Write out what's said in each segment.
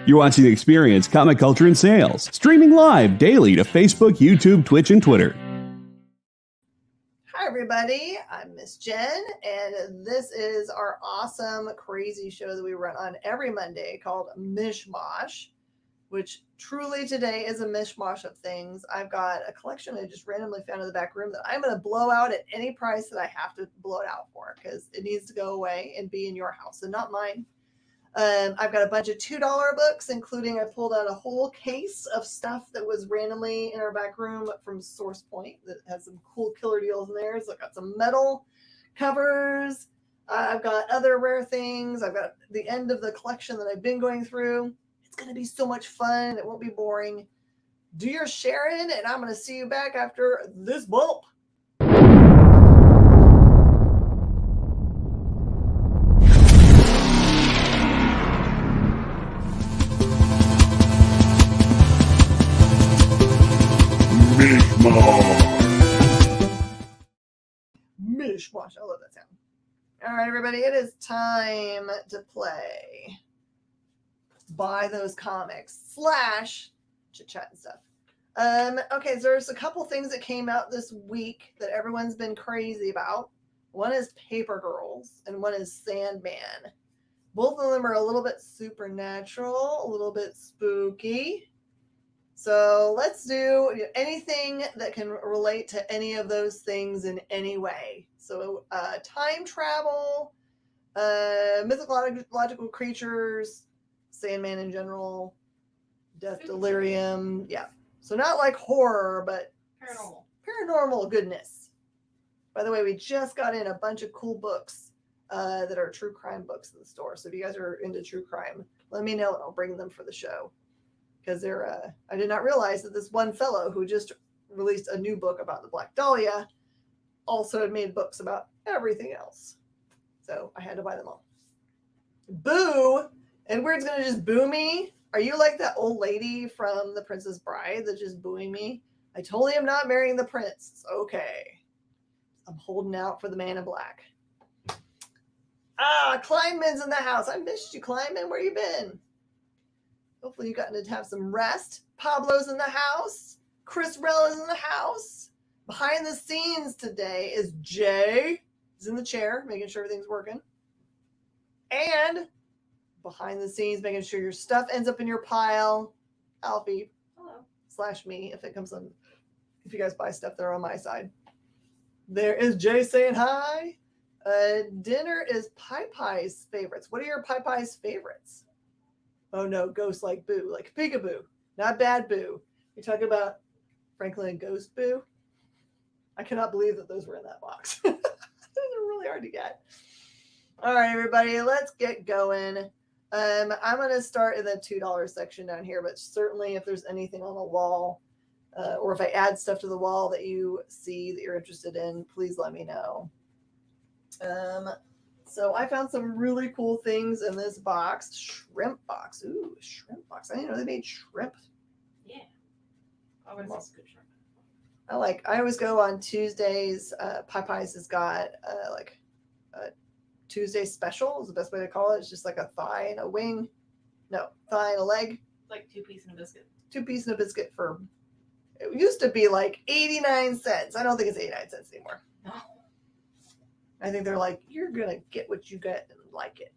You're watching The Experience Comic Culture and Sales, streaming live daily to Facebook, YouTube, Twitch, and Twitter. Hi, everybody. I'm Miss Jen, and this is our awesome, crazy show that we run on every Monday called Mish Mosh, which truly today is a mishmash of things. I've got a collection I just randomly found in the back room that I'm going to blow out at any price that I have to blow it out for because it needs to go away and be in your house and not mine. I've got a bunch of $2 books, including I pulled out a whole case of stuff that was randomly in our back room from Source Point that has some cool killer deals in there. So I've got some metal covers. I've got other rare things. I've got the end of the collection that I've been going through. It's going to be so much fun. It won't be boring. Do your sharing, and I'm going to see you back after this bump. Mishmash. I love that sound. All right, everybody, it is time to play Buy Those Comics / chit chat and stuff. Okay, so there's a couple things that came out this week that everyone's been crazy about. One is Paper Girls and one is Sandman. Both of them are a little bit supernatural, a little bit spooky. So let's do anything that can relate to any of those things in any way. So time travel, mythological creatures, Sandman in general, death, delirium. Yeah. So not like horror, but paranormal goodness. By the way, we just got in a bunch of cool books that are true crime books in the store. So if you guys are into true crime, let me know and I'll bring them for the show. Because I did not realize that this one fellow who just released a new book about the Black Dahlia also had made books about everything else. So I had to buy them all. Boo! Edward's going to just boo me. Are you like that old lady from The Princess Bride that's just booing me? I totally am not marrying the prince. It's okay. I'm holding out for the man in black. Kleinman's in the house. I missed you, Kleinman. Where you been? Hopefully you've gotten to have some rest. Pablo's in the house. Chris Rella's in the house. Behind the scenes today is Jay. He's in the chair, making sure everything's working. And behind the scenes, making sure your stuff ends up in your pile. Alfie. Hello. / me, if it comes on. If you guys buy stuff that are on my side. There is Jay saying hi. Dinner is Pie Pie's favorites. What are your Pie Pie's favorites? Oh no, ghosts like Boo, like Peekaboo, not Bad Boo. You're talking about Franklin and Ghost Boo? I cannot believe that those were in that box. Those are really hard to get. All right, everybody, let's get going. I'm going to start in the $2 section down here, but certainly if there's anything on the wall or if I add stuff to the wall that you see that you're interested in, please let me know. So I found some really cool things in this box. Shrimp box. Ooh, shrimp box. I didn't know they made shrimp. Yeah. Oh, it's good shrimp. I always go on Tuesdays. Pie Pies has got like a Tuesday special is the best way to call it. It's just like a thigh and a wing. No, thigh and a leg. Like 2 pieces and a biscuit. 2 pieces and a biscuit for, it used to be like 89 cents. I don't think it's 89 cents anymore. No. I think they're like, you're going to get what you get and like it.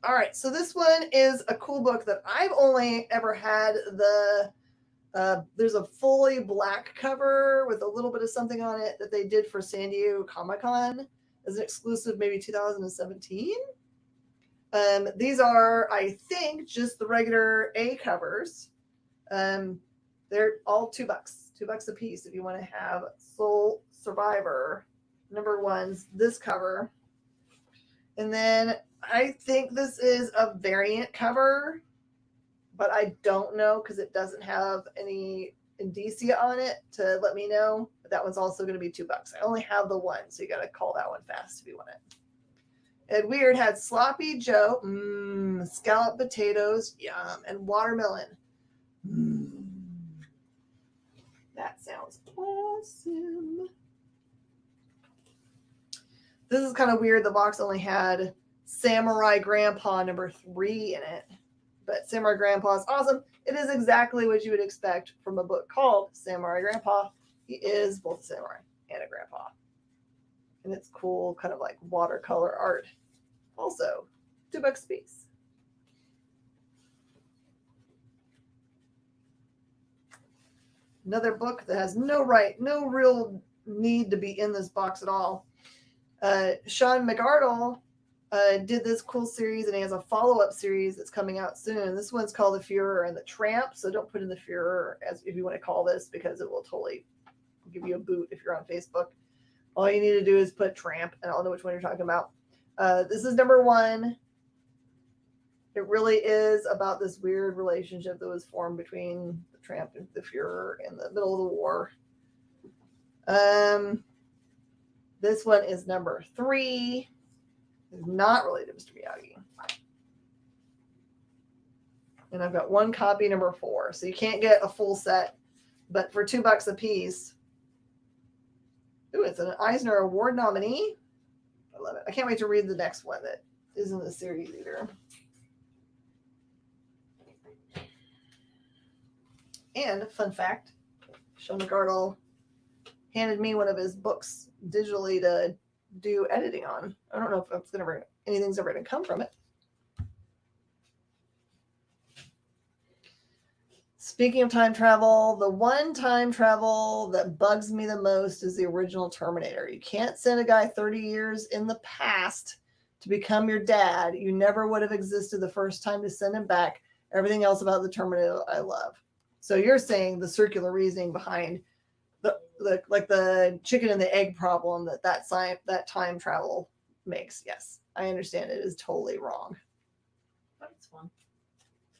All right. So this one is a cool book that I've only ever had there's a fully black cover with a little bit of something on it that they did for San Diego Comic-Con as an exclusive, maybe 2017. These are, I think, just the regular A covers. They're all $2, $2 a piece if you want to have Soul Survivor #1's this cover. And then I think this is a variant cover, but I don't know because it doesn't have any indicia on it to let me know. But that one's also going to be $2. I only have the one, so you got to call that one fast if you want it. And Weird had Sloppy Joe, scalloped potatoes, yum, and watermelon. That sounds awesome. This is kind of weird. The box only had Samurai Grandpa #3 in it. But Samurai Grandpa is awesome. It is exactly what you would expect from a book called Samurai Grandpa. He is both a samurai and a grandpa. And it's cool, kind of like watercolor art. Also, $2 a piece. Another book that has no real need to be in this box at all. Sean McArdle did this cool series, and he has a follow-up series that's coming out soon. This one's called The Führer and the Tramp, so don't put in The Führer as if you want to call this, because it will totally give you a boot if you're on Facebook. All you need to do is put Tramp, and I'll know which one you're talking about. This is number 1. It really is about this weird relationship that was formed between the Tramp and the Führer in the middle of the war. This one is number 3. It's not related to Mr. Miyagi. And I've got 1 copy, number 4. So you can't get a full set, but for $2 a piece. Ooh, it's an Eisner Award nominee. I love it. I can't wait to read the next one that isn't the series either. And fun fact, Sean McArdle handed me one of his books digitally to do editing on. I don't know if it's anything's ever going to come from it. Speaking of time travel, the one time travel that bugs me the most is the original Terminator. You can't send a guy 30 years in the past to become your dad. You never would have existed the first time to send him back. Everything else about the Terminator I love. So you're saying the circular reasoning behind the chicken and the egg problem that time travel makes. Yes, I understand it is totally wrong. But it's fun.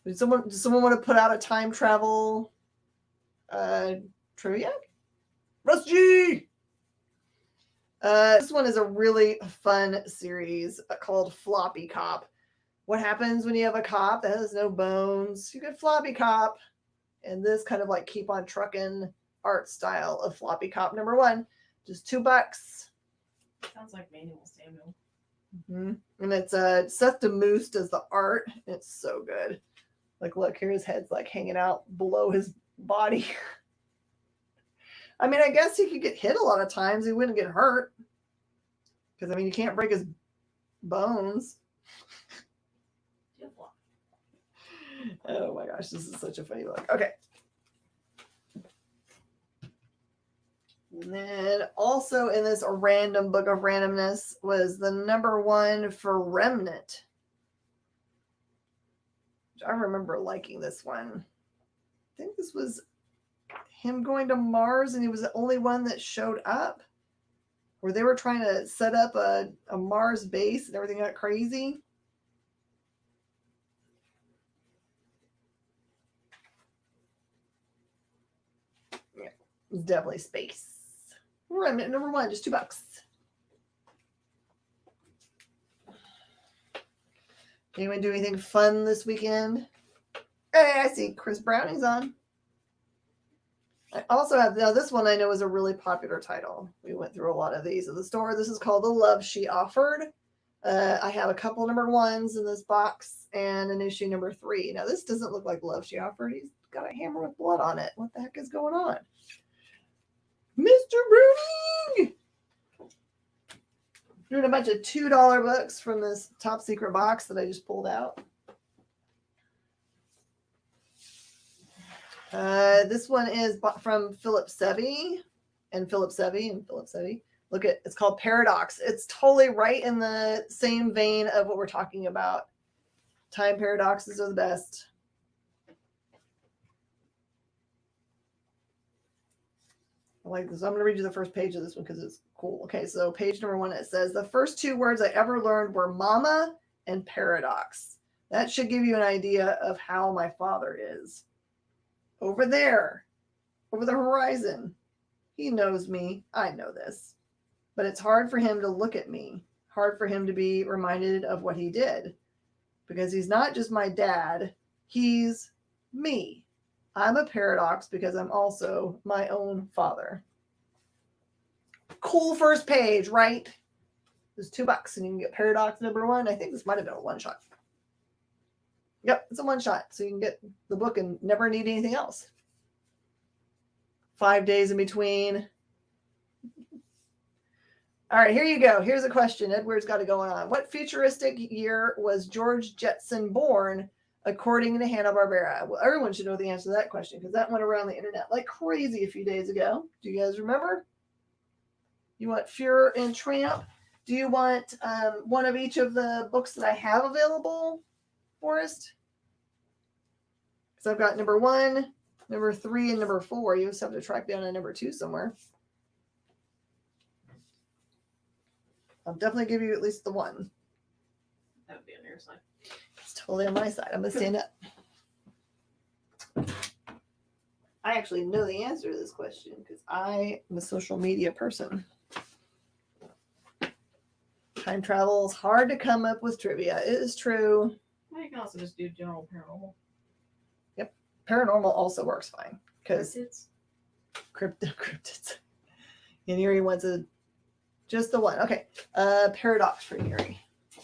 Does someone want to put out a time travel trivia? Russ G! This one is a really fun series called Floppy Cop. What happens when you have a cop that has no bones? You get Floppy Cop. And this kind of like keep on trucking art style of Floppy Cop number 1, just $2. Sounds like Manuel Samuel. Mm-hmm. And it's Seth DeMoose does the art. It's so good. Like, look, here his head's like hanging out below his body. I mean, I guess he could get hit a lot of times. He wouldn't get hurt. Because, I mean, you can't break his bones. Oh my gosh, this is such a funny book. Okay. And then also in this random book of randomness was the number 1 for Remnant. I remember liking this one. I think this was him going to Mars, and he was the only one that showed up. Where they were trying to set up a Mars base and everything got crazy. Yeah, it's definitely space. Remnant number 1, just $2. Anyone do anything fun this weekend? Hey, I see Chris Browning's on. I also have, now this one I know is a really popular title. We went through a lot of these at the store. This is called The Love She Offered. I have a couple number 1s in this box and an issue number 3. Now this doesn't look like Love She Offered. He's got a hammer with blood on it. What the heck is going on? Mr. Browning! Doing a bunch of $2 books from this top secret box that I just pulled out. This one is from Philip Sevy and Philip Sevy and Philip Sevy. Look at, it's called Paradox. It's totally right in the same vein of what we're talking about. Time paradoxes are the best. I like this. I'm going to read you the first page of this one because it's cool. Okay, so page number 1, it says, the first 2 words I ever learned were mama and paradox. That should give you an idea of how my father is. Over there, over the horizon. He knows me. I know this. But it's hard for him to look at me. Hard for him to be reminded of what he did. Because he's not just my dad. He's me. I'm a paradox because I'm also my own father. Cool first page, right? There's $2 and you can get Paradox number 1. I think this might have been a one-shot. Yep, it's a one shot. So you can get the book and never need anything else. 5 days in between. All right, here you go. Here's a question. Edward's got it going on. What futuristic year was George Jetson born, according to Hanna-Barbera? Well, everyone should know the answer to that question because that went around the internet like crazy a few days ago. Do you guys remember? You want Fuhrer and Tramp? Do you want one of each of the books that I have available, Forrest? Because I've got number 1, number 3, and number 4. You just have to track down a number 2 somewhere. I'll definitely give you at least the 1. That would be on your side. It's totally on my side. I'm going to stand up. I actually know the answer to this question because I am a social media person. Time travel is hard to come up with trivia. It is true. Well, you can also just do general paranormal. Yep. Paranormal also works fine because cryptids. And Yuri wants just the 1. Okay. Paradox for Yuri. I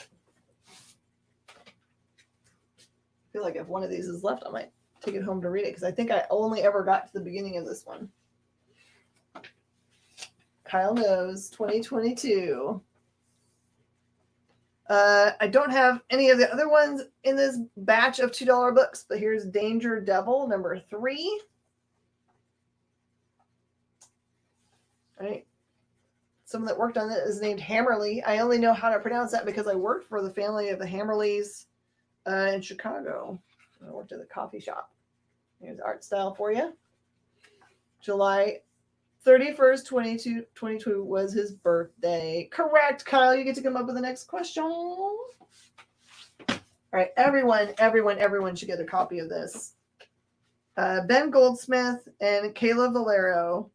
feel like if one of these is left, I might take it home to read it because I think I only ever got to the beginning of this one. Kyle knows 2022. I don't have any of the other ones in this batch of $2 books, but here's Danger Devil, number 3. All right. Someone that worked on it is named Hammerly. I only know how to pronounce that because I worked for the family of the Hammerleys in Chicago. I worked at the coffee shop. Here's art style for you. July 31st, 2022 was his birthday. Correct, Kyle. You get to come up with the next question. All right, everyone should get a copy of this. Ben Goldsmith and Kayla Valerio,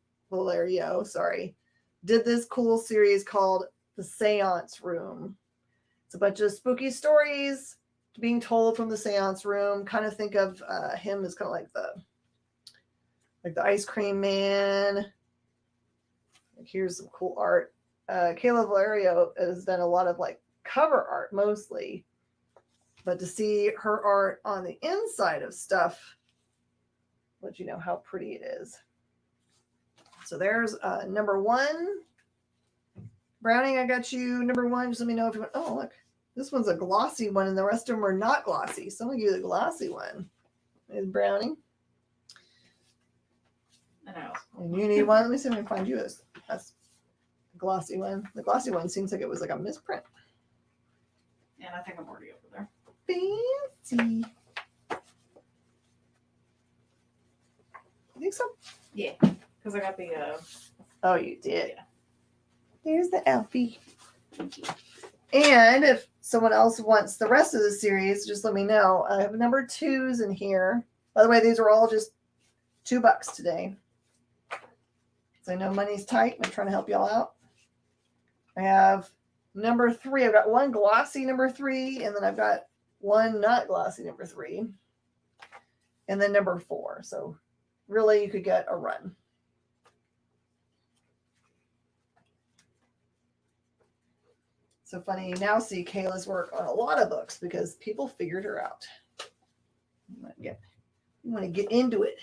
did this cool series called The Seance Room. It's a bunch of spooky stories being told from the seance room. Kind of think of him as kind of like the ice cream man. Here's some cool art. Kayla Valerio has done a lot of like cover art mostly, but to see her art on the inside of stuff, let you know how pretty it is. So there's number 1. Browning, I got you number 1. Just let me know if you want. Oh, look. This one's a glossy one, and the rest of them are not glossy. So I'm going to give you the glossy one. There's Browning. And you need one. Let me see if I can find you this. That's the glossy one. The glossy one seems like it was like a misprint. And I think I'm already over there. Fancy. You think so? Yeah. Because I got the... Oh, you did. Yeah. There's the Alfie. And if someone else wants the rest of the series, just let me know. I have number 2s in here. By the way, these are all just $2 today. So I know money's tight. I'm trying to help y'all out. I have number 3. I've got 1 glossy number 3, and then I've got 1 not glossy number 3, and then number 4. So really, you could get a run. So funny, you now see Kayla's work on a lot of books because people figured her out. You want to get into it.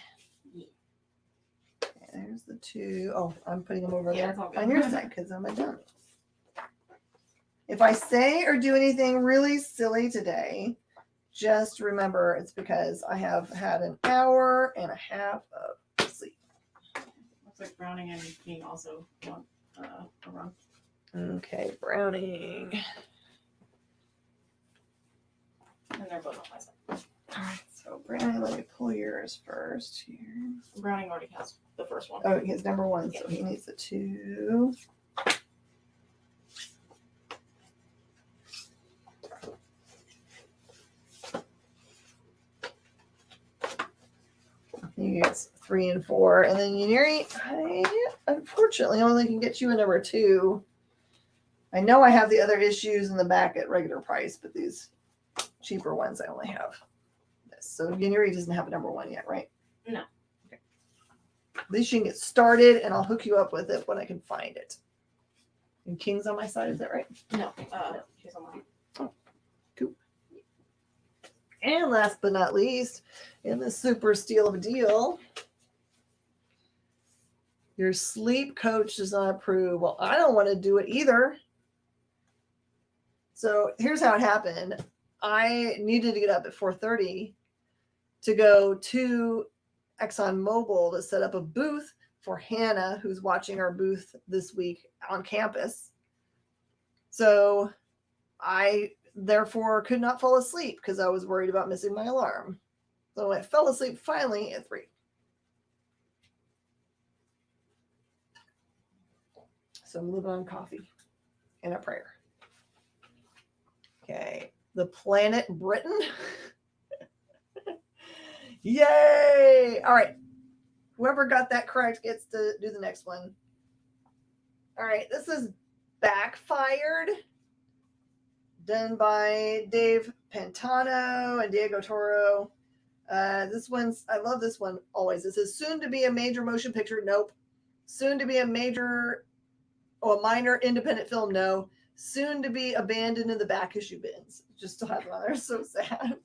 Yeah. Okay, there's the 2. Oh, I'm putting them over there on your side because I'm a dummy. If I say or do anything really silly today, just remember it's because I have had an hour and a half of sleep. Looks like Browning and King also want a run. Okay, Browning. And they're both on my side. All right, so Browning, let me pull yours first here. Browning already has the first one. Oh, he has number 1, so he needs the 2. He gets 3 and 4, and then Yuri, I unfortunately only can get you a number 2. I know I have the other issues in the back at regular price, but these cheaper ones I only have this. So Yuri doesn't have a number 1 yet, right? No. Okay. At least you can get started, and I'll hook you up with it when I can find it. And King's on my side, is that right? No, she's on mine. Oh, cool. And last but not least, in this super steal of a deal, your sleep coach does not approve. Well, I don't want to do it either. So here's how it happened. I needed to get up at 4:30 to go to ExxonMobil to set up a booth for Hannah, who's watching our booth this week on campus. So I therefore could not fall asleep because I was worried about missing my alarm. So I fell asleep finally at 3. So I'm living on coffee and a prayer. Okay. The planet Britain. Yay! All right. Whoever got that correct gets to do the next one. All right. This is Backfired, done by Dave Pantano and Diego Toro. This one's, I love this one always. This is soon to be a major motion picture. Nope. Soon to be a minor independent film. No. Soon to be abandoned in the back issue bins. Just still have them on there. So sad.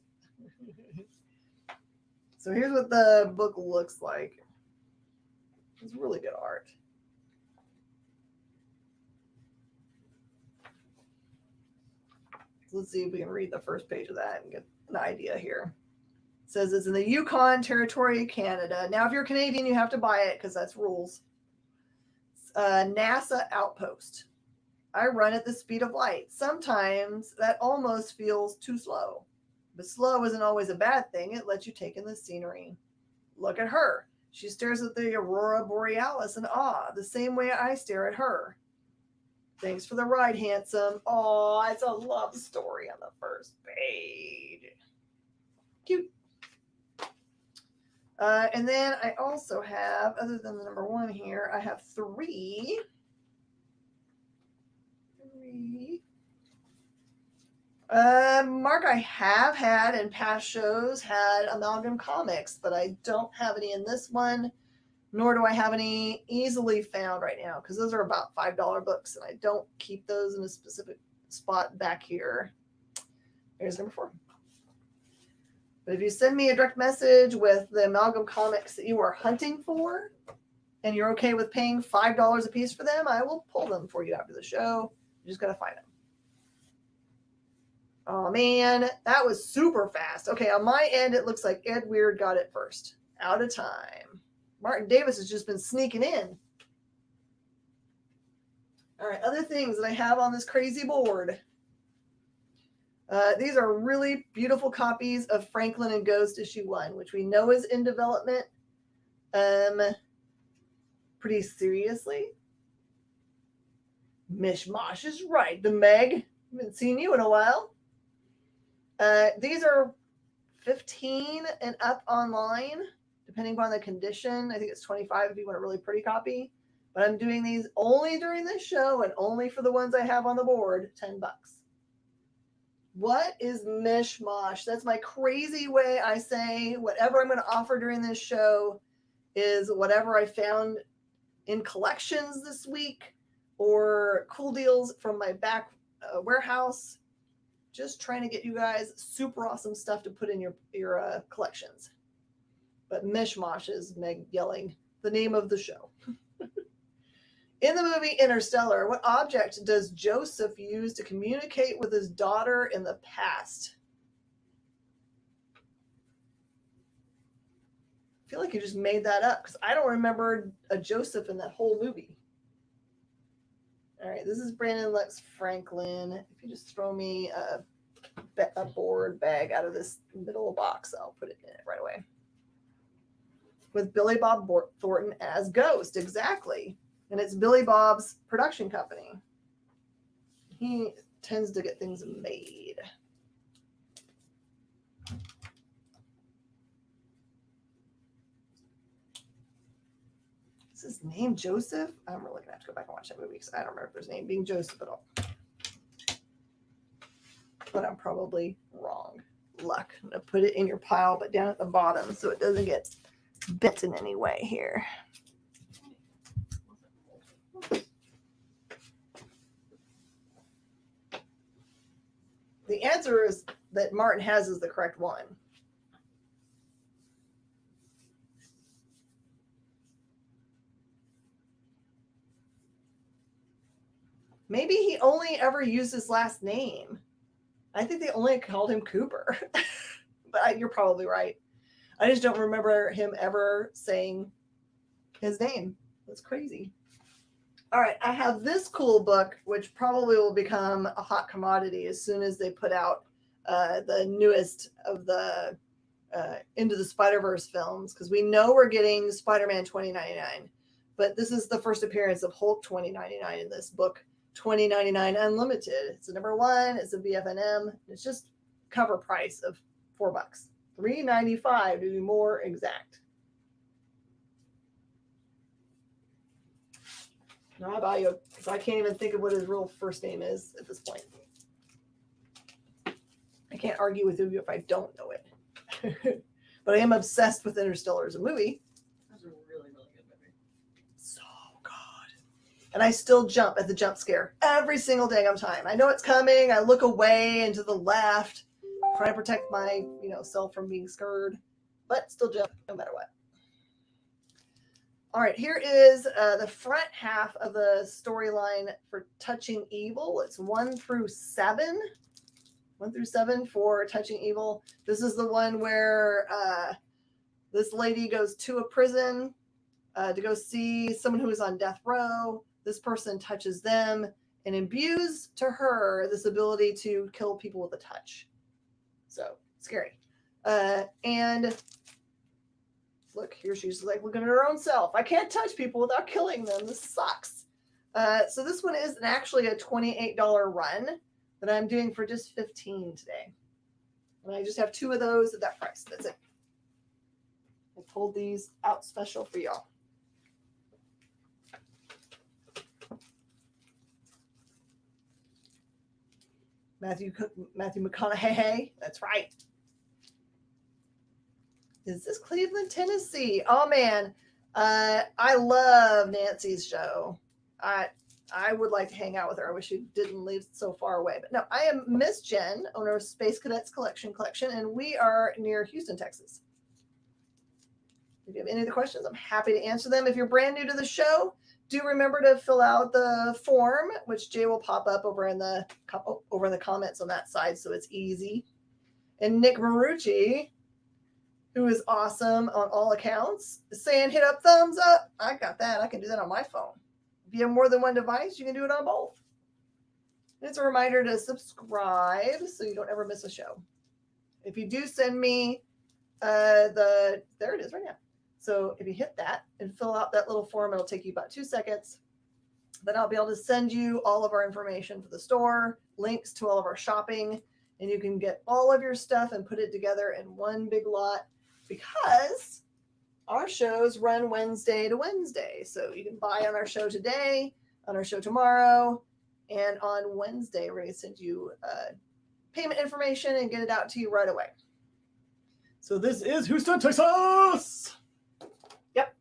So here's what the book looks like. It's really good art. So let's see if we can read the first page of that and get an idea here. It says it's in the Yukon Territory, Canada. Now, if you're Canadian, you have to buy it because that's rules. NASA outpost. I run at the speed of light. Sometimes that almost feels too slow. But slow isn't always a bad thing. It lets you take in the scenery. Look at her. She stares at the aurora borealis in awe, the same way I stare at her. Thanks for the ride, handsome. Oh, it's a love story on the first page. Cute. And then I also have, other than the number 1 here, I have 3. Mark, I have had in past shows had Amalgam Comics, but I don't have any in this one, nor do I have any easily found right now because those are about $5 books and I don't keep those in a specific spot back here. Here's number 4. But if you send me a direct message with the Amalgam Comics that you are hunting for and you're okay with paying $5 a piece for them, I will pull them for you after the show. You just got to find them. Oh, man, that was super fast. Okay, on my end, it looks like Ed Weird got it first. Out of time. Martin Davis has just been sneaking in. All right, other things that I have on this crazy board. These are really beautiful copies of Franklin and Ghost issue 1, which we know is in development pretty seriously. Mish Mosh is right. The Meg. Haven't seen you in a while. These are 15 and up online, depending upon the condition. I think it's 25 if you want a really pretty copy. But I'm doing these only during this show and only for the ones I have on the board, $10. What is Mish Mosh? That's my crazy way I say whatever I'm going to offer during this show is whatever I found in collections this week or cool deals from my back warehouse. Just trying to get you guys super awesome stuff to put in your collections. But Mish Mosh is Meg yelling the name of the show. In the movie Interstellar, what object does Joseph use to communicate with his daughter in the past? I feel like you just made that up because I don't remember a Joseph in that whole movie. All right, this is Brandon Lux Franklin. If you just throw me a board bag out of this middle box, I'll put it in it right away. With Billy Bob Thornton as Ghost, exactly. And it's Billy Bob's production company. He tends to get things made. Is his name Joseph? I'm really gonna have to go back and watch that movie because I don't remember if there's name being Joseph at all. But I'm probably wrong. Luck. I'm gonna put it in your pile, but down at the bottom so it doesn't get bent in any way here. The answer is that Martin has is the correct one. Maybe he only ever used his last name. I think they only called him Cooper. But you're probably right. I just don't remember him ever saying his name. That's crazy. All right, I have this cool book, which probably will become a hot commodity as soon as they put out the newest of the Into the Spider-Verse films, because we know we're getting Spider-Man 2099, but this is the first appearance of Hulk 2099 in this book, 2099 Unlimited. It's a number 1. It's a VFNM. It's just cover price of $4, $3.95 to be more exact. No, I buy you because I can't even think of what his real first name is at this point. I can't argue with you if I don't know it. But I am obsessed with Interstellar as a movie. That's a really, really good movie. So good. And I still jump at the jump scare every single dang time. I know it's coming. I look away and to the left, try to protect my self from being scared, but still jump no matter what. All right, here is the front half of the storyline for Touching Evil. It's 1 through 7. 1 through 7 for Touching Evil. This is the one where this lady goes to a prison to go see someone who is on death row. This person touches them and imbues to her this ability to kill people with a touch. So, scary. And look, here she's like looking at her own self. I can't touch people without killing them. This sucks. So this one is actually a $28 run that I'm doing for just $15 today. And I just have 2 of those at that price. That's it. I pulled these out special for y'all. Matthew McConaughey. That's right. Is this Cleveland, Tennessee? Oh man, I love Nancy's show. I would like to hang out with her. I wish she didn't leave so far away. But no, I am Miss Jen, owner of Space Cadets Collection, and we are near Houston, Texas. If you have any other questions, I'm happy to answer them. If you're brand new to the show, do remember to fill out the form, which Jay will pop up over in the comments on that side, so it's easy. And Nick Marucci, who is awesome on all accounts, is saying hit up thumbs up. I got that. I can do that on my phone. If you have more than one device, you can do it on both. And it's a reminder to subscribe so you don't ever miss a show. If you do send me there it is right now. So if you hit that and fill out that little form, it'll take you about 2 seconds. Then I'll be able to send you all of our information for the store, links to all of our shopping, and you can get all of your stuff and put it together in one big lot, because our shows run Wednesday to Wednesday. So you can buy on our show today, on our show tomorrow, and on Wednesday, we're going to send you payment information and get it out to you right away. So this is Houston, Texas. Yep.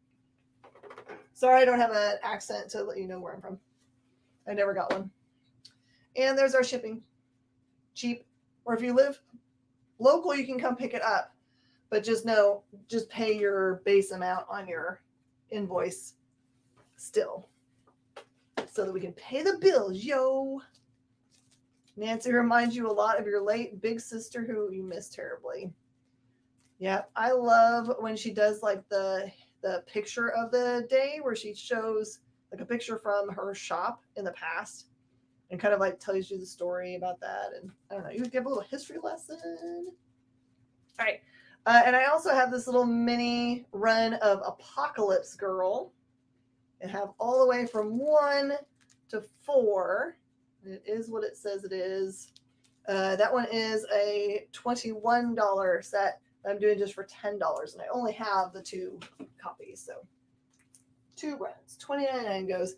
Sorry, I don't have an accent to let you know where I'm from. I never got one. And there's our shipping. Cheap. Or if you live local, you can come pick it up. But just pay your base amount on your invoice still, so that we can pay the bills, yo. Nancy reminds you a lot of your late big sister who you miss terribly. Yeah, I love when she does like the picture of the day where she shows like a picture from her shop in the past and kind of like tells you the story about that. And I don't know, you give a little history lesson. All right. And I also have this little mini run of Apocalypse Girl. I have all the way from 1 to 4. It is what it says it is. That one is a $21 set. I'm doing just for $10, and I only have the 2 copies. So 2 runs. $29 goes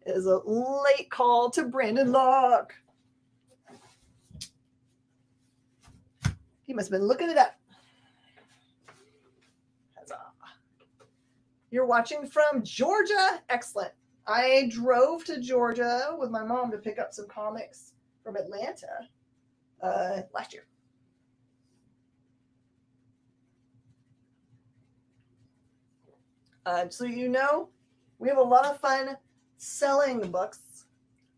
is a late call to Brandon Locke. He must have been looking it up. You're watching from Georgia. Excellent. I drove to Georgia with my mom to pick up some comics from Atlanta last year. So you know, we have a lot of fun selling the books,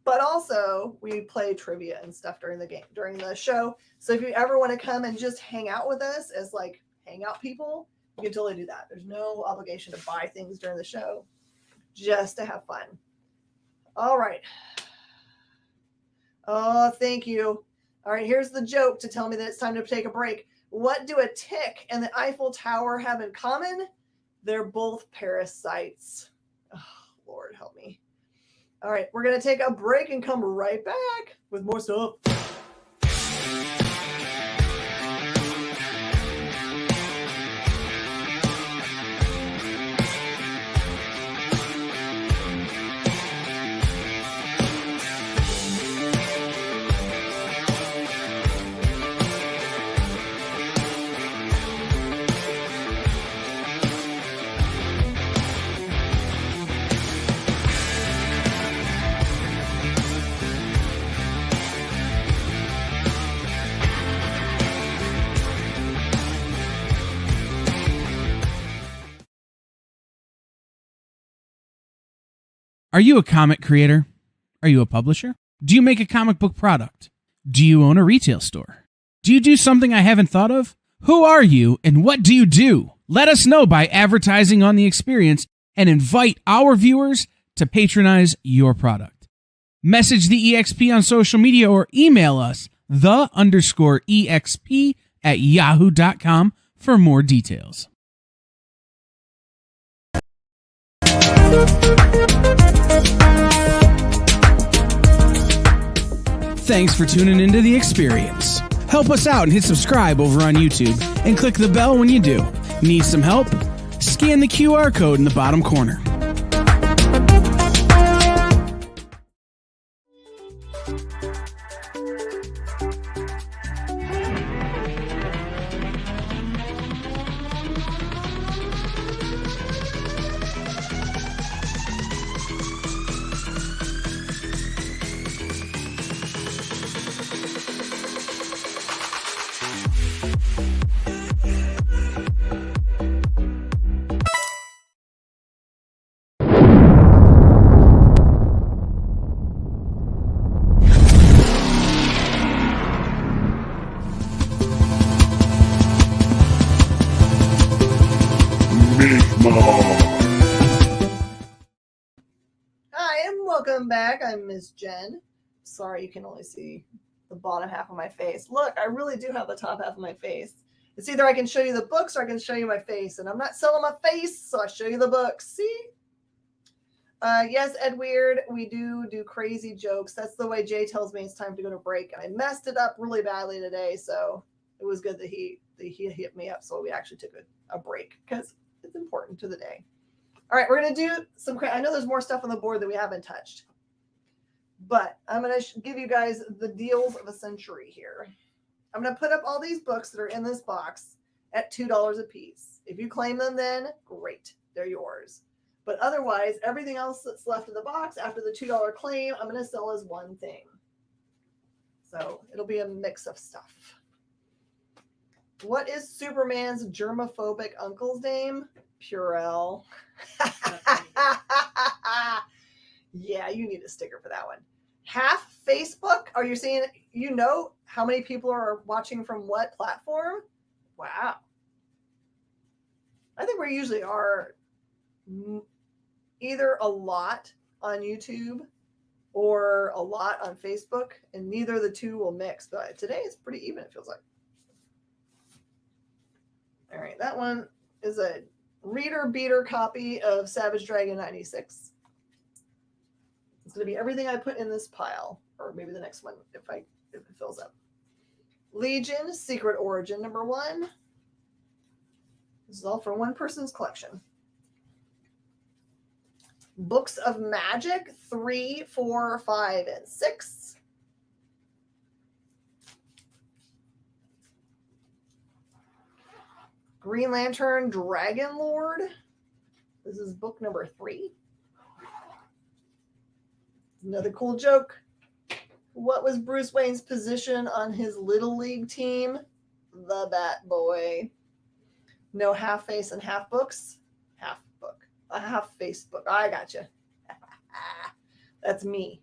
but also we play trivia and stuff during the show. So if you ever want to come and just hang out with us as like hangout people, you can totally do that. There's no obligation to buy things during the show, just to have fun. All right. Oh, thank you. All right, here's the joke to tell me that it's time to take a break. What do a tick and the Eiffel Tower have in common? They're both parasites. Oh, Lord, help me. All right, we're going to take a break and come right back with more stuff. Are you a comic creator? Are you a publisher? Do you make a comic book product? Do you own a retail store? Do you do something I haven't thought of? Who are you and what do you do? Let us know by advertising on the experience and invite our viewers to patronize your product. Message the EXP on social media or email us the_EXP@yahoo.com for more details. Thanks for tuning into The Experience. Help us out and hit subscribe over on YouTube and click the bell when you do. Need some help? Scan the QR code in the bottom corner. Hi, and welcome back. I'm Miss Jen. Sorry you can only see the bottom half of my face. Look, I really do have the top half of my face. It's either I can show you the books or I can show you my face, and I'm not selling my face, so I show you the books. See? Yes, Ed Weird, we do crazy jokes. That's the way Jay tells me it's time to go to break. I messed it up really badly today, so it was good that he hit me up, so we actually took a break because it's important to the day. All right, we're going to do some, I know there's more stuff on the board that we haven't touched, but I'm going to give you guys the deals of a century here. I'm going to put up all these books that are in this box at $2 a piece. If you claim them then, great, they're yours. But otherwise, everything else that's left in the box after the $2 claim, I'm going to sell as one thing. So it'll be a mix of stuff. What is Superman's germophobic uncle's name? Purell. Yeah, you need a sticker for that one. Half Facebook? Are you saying you know how many people are watching from what platform? Wow. I think we usually are either a lot on YouTube or a lot on Facebook, and neither of the two will mix. But today it's pretty even, it feels like. All right, that one is a reader beater copy of Savage Dragon 96. It's going to be everything I put in this pile, or maybe the next one if it fills up. Legion Secret Origin #1. This is all for one person's collection. Books of Magic 3, 4, 5, and 6. Green Lantern Dragon Lord. This is book #3. Another cool joke. What was Bruce Wayne's position on his Little League team? The Bat Boy. No half face and half books. Half book. I have Facebook. I gotcha. That's me.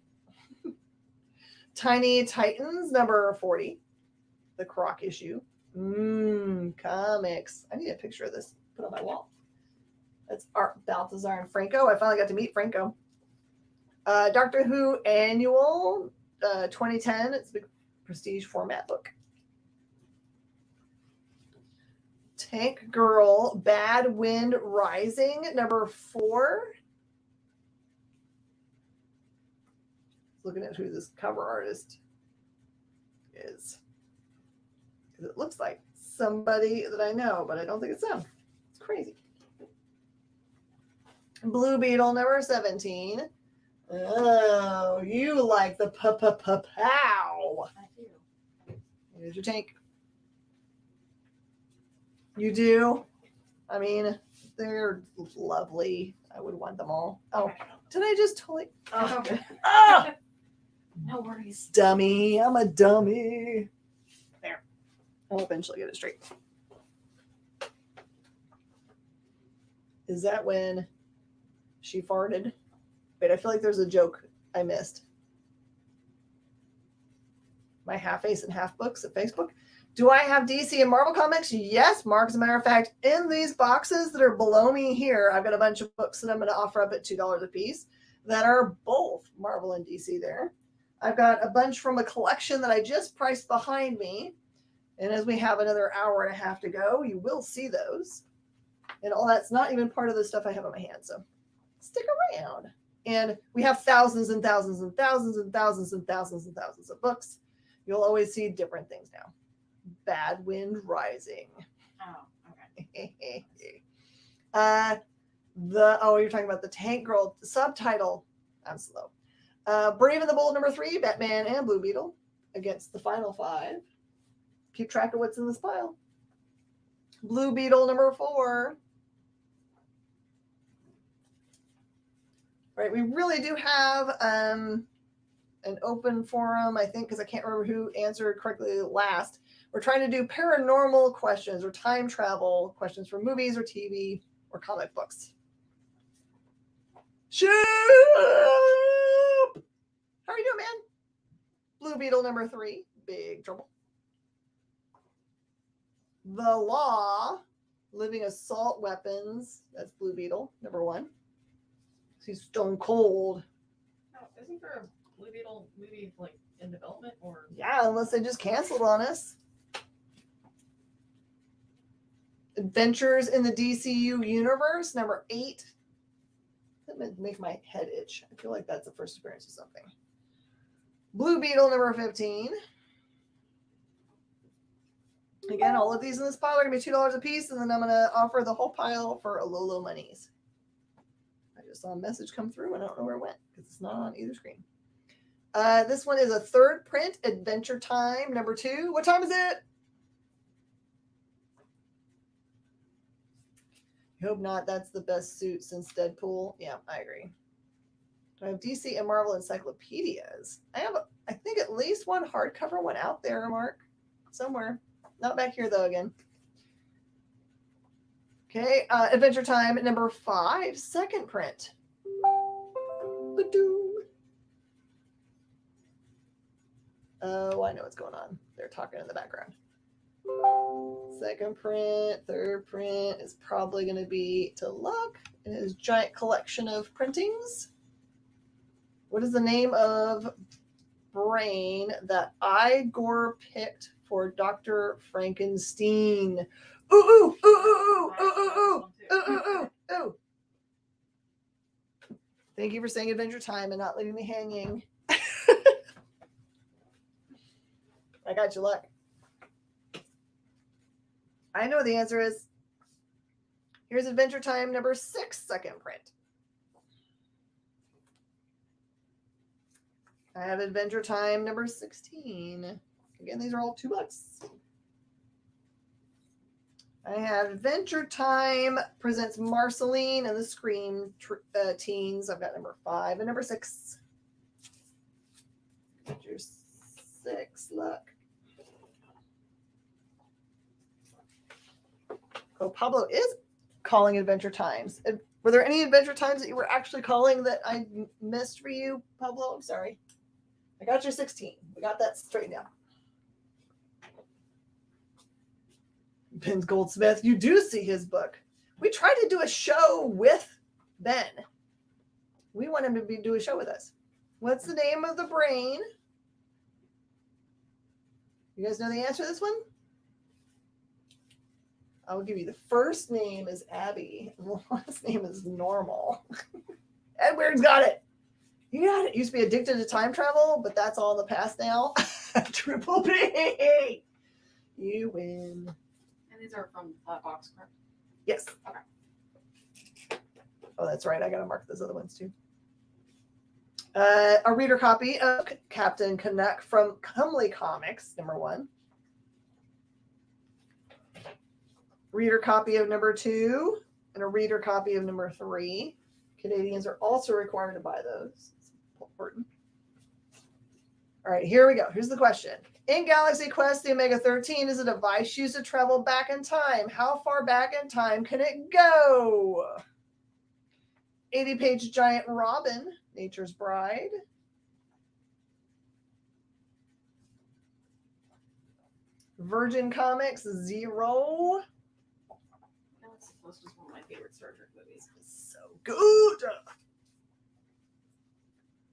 Tiny Titans, number 40. The Croc issue. Comics. I need a picture of this. Put on my wall. That's Art Balthazar and Franco. I finally got to meet Franco. Doctor Who Annual 2010. It's a big prestige format book. Tank Girl Bad Wind Rising, number 4. Looking at who this cover artist is. Because it looks like somebody that I know, but I don't think it's them. It's crazy. Blue Beetle, number 17. Oh, you like the pow. I do. Here's your tank. You do? I mean, they're lovely. I would want them all. Oh, did I just totally... Oh, okay. Oh! No worries. Dummy. I'm a dummy. There. I'll eventually get it straight. Is that when she farted? Wait, I feel like there's a joke I missed. My half ace and half books at Facebook. Do I have DC and Marvel comics? Yes, Mark. As a matter of fact, in these boxes that are below me here, I've got a bunch of books that I'm going to offer up at $2 a piece that are both Marvel and DC there. I've got a bunch from a collection that I just priced behind me. And as we have another hour and a half to go, you will see those. And all that's not even part of the stuff I have on my hand. So stick around. And we have thousands and thousands and thousands and thousands and thousands and thousands of books. You'll always see different things now. Bad Wind Rising. Oh, okay. You're talking about the Tank Girl subtitle. I'm slow. Brave and the Bold, number 3, Batman and Blue Beetle against the final 5. Keep track of what's in this pile. Blue Beetle, number 4. Right, we really do have an open forum, I think, because I can't remember who answered correctly last. We're trying to do paranormal questions or time travel questions for movies or TV or comic books. Shoop! How are you doing, man? Blue Beetle, number 3, Big Trouble. The Law, Living Assault Weapons, that's Blue Beetle, number 1. He's stone cold. Oh, isn't there a Blue Beetle movie like in development or? Yeah, unless they just canceled on us. Adventures in the DCU Universe, number 8. That would make my head itch. I feel like that's the first appearance of something. Blue Beetle, number 15. Again, all of these in this pile are going to be $2 a piece, and then I'm going to offer the whole pile for a low monies. I just saw a message come through, and I don't know where it went because it's not on either screen. This one is a 3rd print, Adventure Time, number 2. What time is it? I hope not. That's the best suit since Deadpool. Yeah, I agree. Do I have DC and Marvel encyclopedias? I have, I think, at least one hardcover one out there, Mark. Somewhere. Not back here, though, again. Okay, Adventure Time, number 5, 2nd print. Oh, I know what's going on. They're talking in the background. 2nd print, 3rd print is probably going to be to Luck in his giant collection of printings. What is the name of brain that Igor picked for Dr. Frankenstein? Ooh, ooh, ooh, ooh, ooh, ooh, ooh, ooh, ooh, ooh, ooh. Thank you for saying Adventure Time and not leaving me hanging. I got you, Luck. I know what the answer is. Here's Adventure Time number 6, 2nd print. I have Adventure Time number 16. Again, these are all $2. I have Adventure Time presents Marceline and the Scream Teens. I've got number 5 and number 6. Adventure 6, Luck. Oh, Pablo is calling Adventure Times. Were there any Adventure Times that you were actually calling that I missed for you, Pablo? I'm sorry. I got your 16. We got that straightened out. Ben Goldsmith, you do see his book. We tried to do a show with Ben. We want him to do a show with us. What's the name of the brain? You guys know the answer to this one? I will give you the first name is Abby, and the last name is Normal. Edward's got it. You got it. Used to be addicted to time travel, but that's all in the past now. Triple B. You win. And these are from that box, correct? Yes. Okay. Oh, that's right. I got to mark those other ones too. A reader copy of Captain Canuck from Comely Comics, #1. Reader copy of #2 and a reader copy of #3. Canadians are also required to buy those. It's important. All right, here we go. Here's the question. In Galaxy Quest, the Omega-13 is a device used to travel back in time. How far back in time can it go? 80-page giant Robin, Nature's Bride. Virgin Comics 0. Galaxy Quest is one of my favorite Star Trek movies. So good.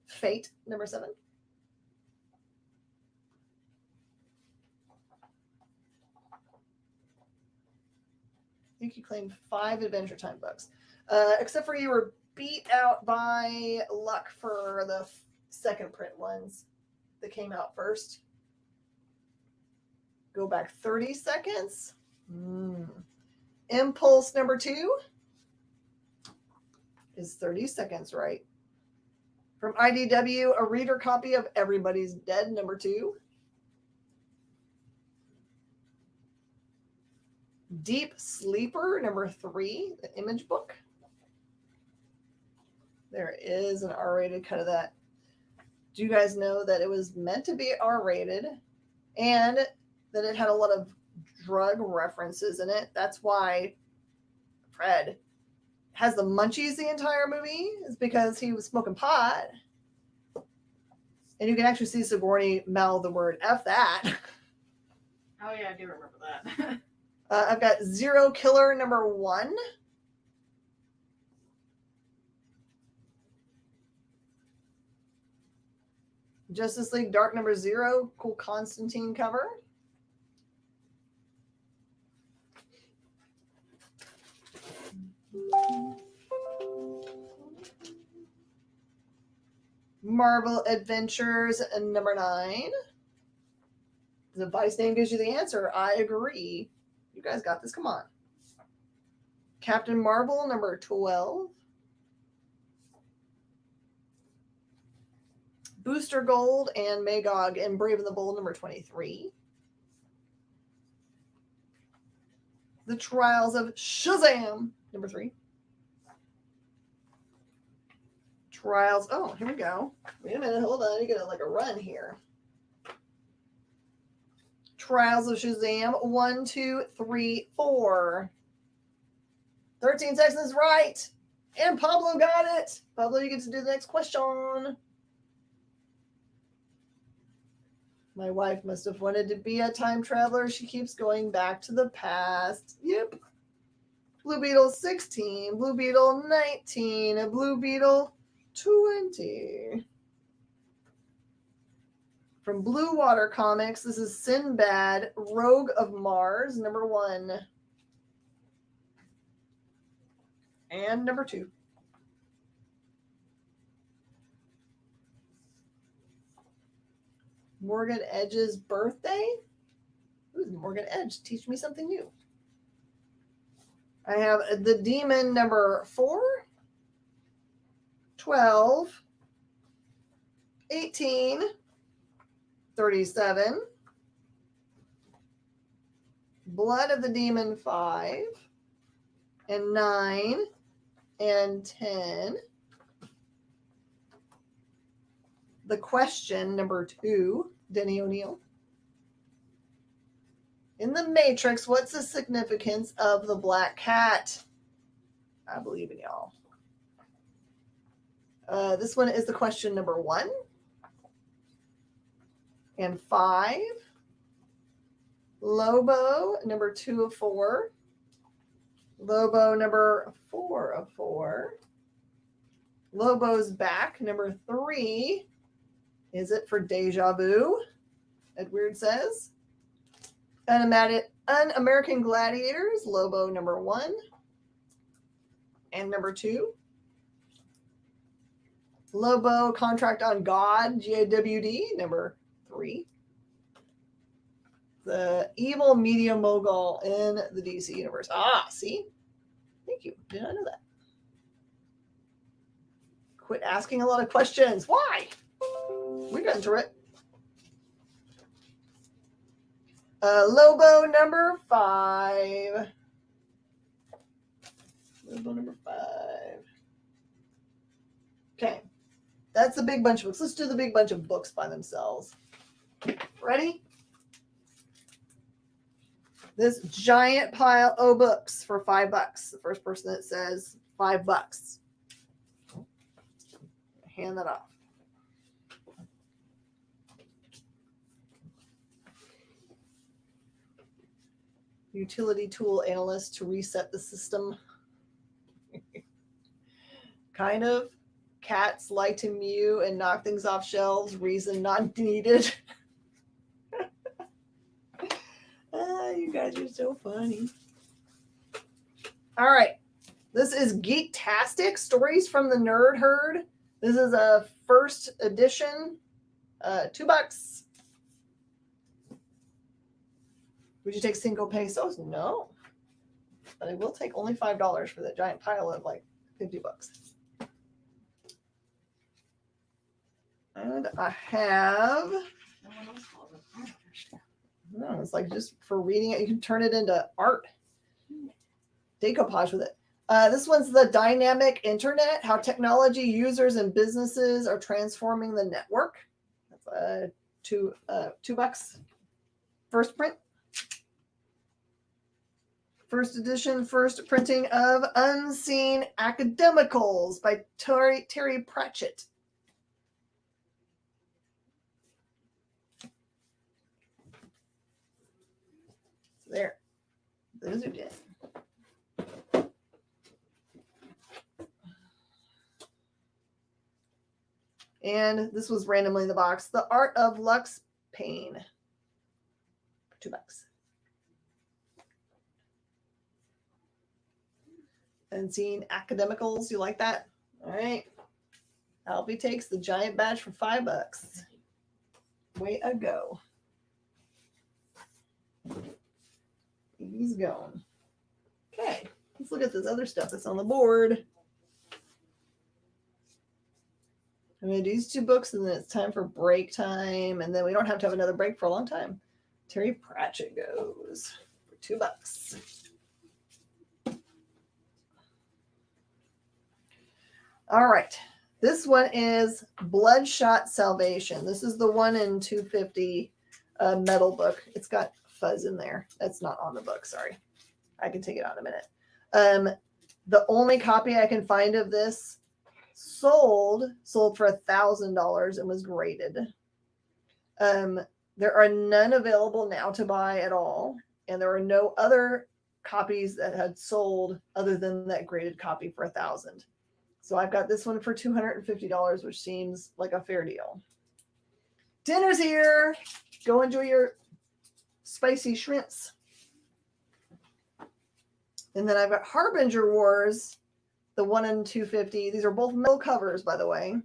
Fate, #7. I think you claimed 5 Adventure Time books. Except for you were beat out by luck for the second print ones that came out first. Go back 30 seconds. Impulse #2 is 30 seconds, right? From IDW, a reader copy of Everybody's Dead #2. Deep Sleeper #3, the Image book. There is an R-rated cut of that. Do you guys know that it was meant to be R-rated and that it had a lot of drug references in it? That's why Fred has the munchies the entire movie, is because he was smoking pot. And you can actually see Sigourney mouth the word F that. Oh yeah, I do remember that. I've got Zero Killer #1. Justice League Dark #0, cool Constantine cover. Marvel Adventures #9. The device name gives you the answer. I agree. You guys got this. Come on. Captain Marvel #12. Booster Gold and Magog and Brave and the Bold #23. The Trials of Shazam #3. Trials. Oh, here we go. Wait a minute. Hold on. You get like a run here. Trials of Shazam 1, 2, 3, 4. 13 seconds right. And Pablo got it. Pablo, you get to do the next question. My wife must have wanted to be a time traveler. She keeps going back to the past. Yep. Blue Beetle 16, Blue Beetle 19, and Blue Beetle 20. From Blue Water Comics, this is Sinbad, Rogue of Mars, #1. And #2. Morgan Edge's birthday. Who's Morgan Edge? Teach me something new. I have The Demon #4, 12, 18, 37, Blood of the Demon 5, and 9, and 10. The Question #2, Denny O'Neil. In the Matrix, what's the significance of the black cat? I believe in y'all. This one is the question number 1 and 5. Lobo, number 2 of 4. Lobo, number 4 of 4. Lobo's back, number 3. Is it for Deja Vu? Edward says. Un-American Gladiators, Lobo, number 1 and number 2. Lobo, Contract on God, GAWD, number 3. The evil media mogul in the DC universe. Ah, see? Thank you. Did not know that. Quit asking a lot of questions. Why? We got into it. Lobo number 5. Lobo number 5. Okay. That's the big bunch of books. Let's do the big bunch of books by themselves. Ready? This giant pile of books for $5. The first person that says $5. Hand that off. Utility tool analyst to reset the system. Kind of. Cats like to mew and knock things off shelves. Reason not needed. You guys are so funny. All right. This is Geektastic, Stories from the Nerd Herd. This is a first edition. $2. Would you take 5 pesos? No. But I will take only $5 for that giant pile of like $50. And I have... No, it's like just for reading it. You can turn it into art. Decoupage with it. This one's the Dynamic Internet, How Technology, Users, and Businesses Are Transforming the Network. That's $2. First print. First edition, first printing of Unseen Academicals by Terry Pratchett. There. Those are good. And this was randomly in the box. The Art of Lux Pain. For $2. Unseen Academicals. You like that? All right. Alfie takes the giant badge for $5. Way to go. He's gone. Okay. Let's look at this other stuff that's on the board. I'm going to do these 2 books, and then it's time for break time, and then we don't have to have another break for a long time. Terry Pratchett goes for $2. All right. This one is Bloodshot Salvation. This is the 1 in 250 metal book. It's got fuzz in there. That's not on the book. Sorry. I can take it out in a minute. The only copy I can find of this sold for $1,000 and was graded. There are none available now to buy at all, and there are no other copies that had sold other than that graded copy for $1,000. So I've got this one for $250, which seems like a fair deal. Dinner's here. Go enjoy your spicy shrimps. And then I've got Harbinger Wars, the 1 in 250. These are both metal covers, by the way.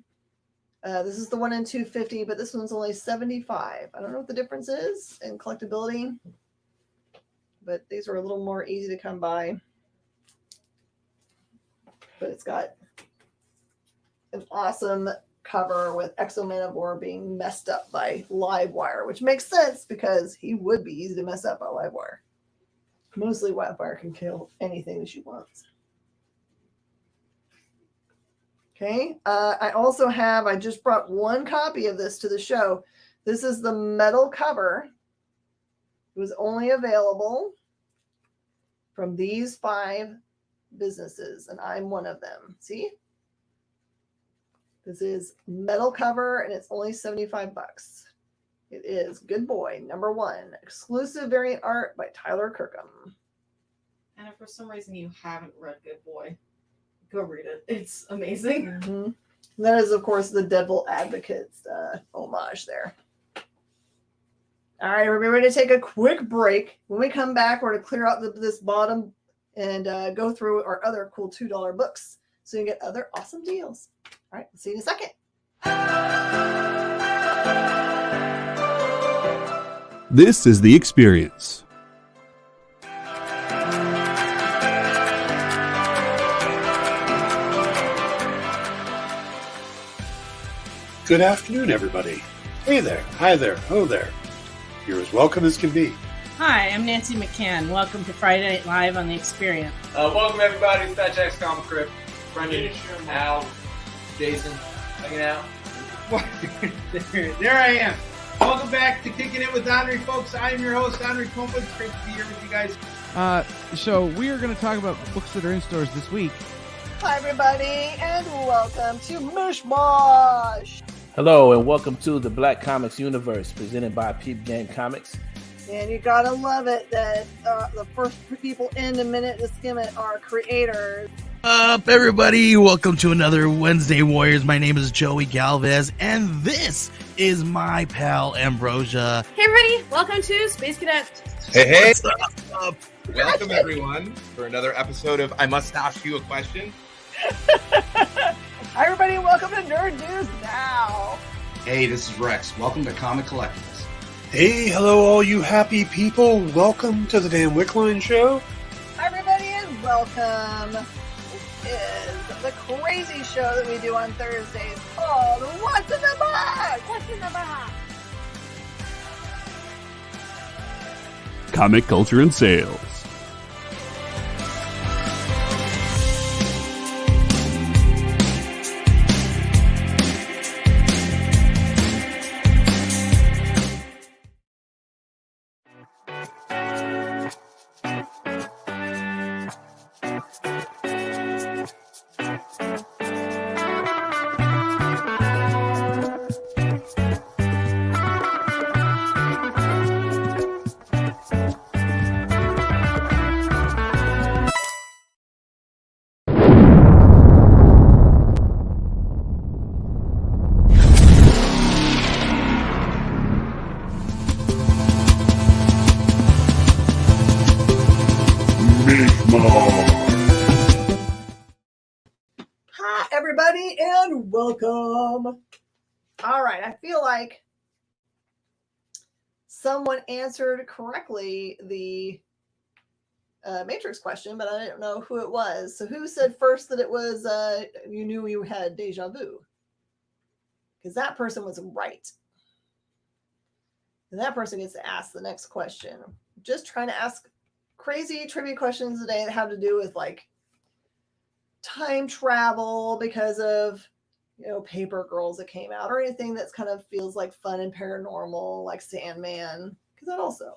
This is the 1 in 250, but this one's only $75. I don't know what the difference is in collectability, but these are a little more easy to come by. But it's got an awesome cover with Exo-Manowar being messed up by Livewire, which makes sense because he would be easy to mess up by Livewire. Mostly Livewire can kill anything that she wants. Okay. I just brought 1 copy of this to the show. This is the metal cover. It was only available from these 5 businesses, and I'm one of them. See? This is metal cover, and it's only $75. It is Good Boy, #1, exclusive variant art by Tyler Kirkham. And if for some reason you haven't read Good Boy, go read it. It's amazing. Mm-hmm. That is, of course, the Devil Advocates homage there. All right, we're ready to take a quick break. When we come back, we're going to clear out this bottom and go through our other cool $2 books so you can get other awesome deals. All right, we'll see you in a second. This is The Experience. Good afternoon, everybody. Hey there, hi there, hello there. You're as welcome as can be. Hi, I'm Nancy McCann. Welcome to Friday Night Live on The Experience. Welcome, everybody. It's Fat Jack's Comic Crypt. Brendan, Al, Jason, hanging out. There I am. Welcome back to Kicking It with Henry, folks. I am your host, Henry Kumpa. It's great to be here with you guys. So we are going to talk about books that are in stores this week. Hi, everybody, and welcome to Mish Mosh. Hello, and welcome to the Black Comics Universe, presented by Peep Gang Comics. And you gotta love it that the first people in the minute to skim it are creators. Up, everybody! Welcome to another Wednesday Warriors. My name is Joey Galvez, and this is my pal Ambrosia. Hey, everybody! Welcome to Space Cadets. Hey! What's up? Welcome, everyone, for another episode of I Must Ask You a Question. Hi, everybody! Welcome to Nerd News Now. Hey, this is Rex. Welcome to Comic Collectibles. Hey, hello, all you happy people. Welcome to the Dan Wickline Show. Hi, everybody, and welcome. This is the crazy show that we do on Thursdays called What's in the Box? What's in the box? Comic culture and sales. Hi, everybody, and welcome. All right, I feel like someone answered correctly the Matrix question, but I didn't know who it was. So who said first that it was you knew you had deja vu? Because that person was right. And that person gets to ask the next question. Just trying to ask crazy trivia questions today that have to do with like time travel because of, Paper Girls that came out, or anything that's kind of feels like fun and paranormal, like Sandman, because that also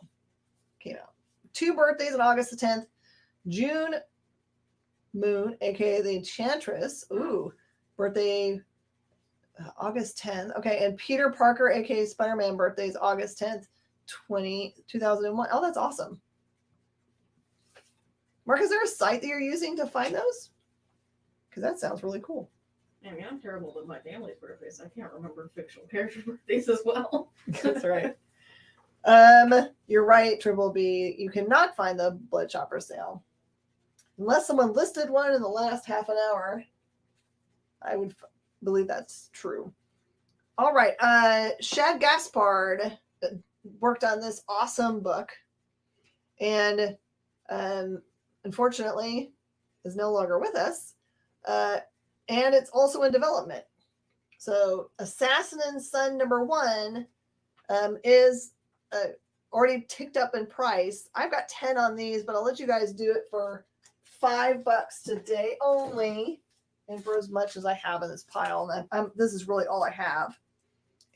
came out. 2 birthdays on August the 10th. June Moon, aka the Enchantress. Ooh, birthday August 10th. Okay, and Peter Parker, aka Spider-Man, birthdays August 10th, 2001. Oh, that's awesome. Mark, is there a site that you're using to find those? Because that sounds really cool. I mean, I'm terrible with my family's birthdays. I can't remember fictional character birthdays as well. That's right. You're right, Triple B. You cannot find the Blood Chopper sale unless someone listed one in the last half an hour. I would believe that's true. All right. Shad Gaspard worked on this awesome book, and unfortunately is no longer with us. And it's also in development. So Assassin and Son #1 is already ticked up in price. I've got 10 on these, but I'll let you guys do it for $5 today only, and for as much as I have in this pile. And this is really all I have.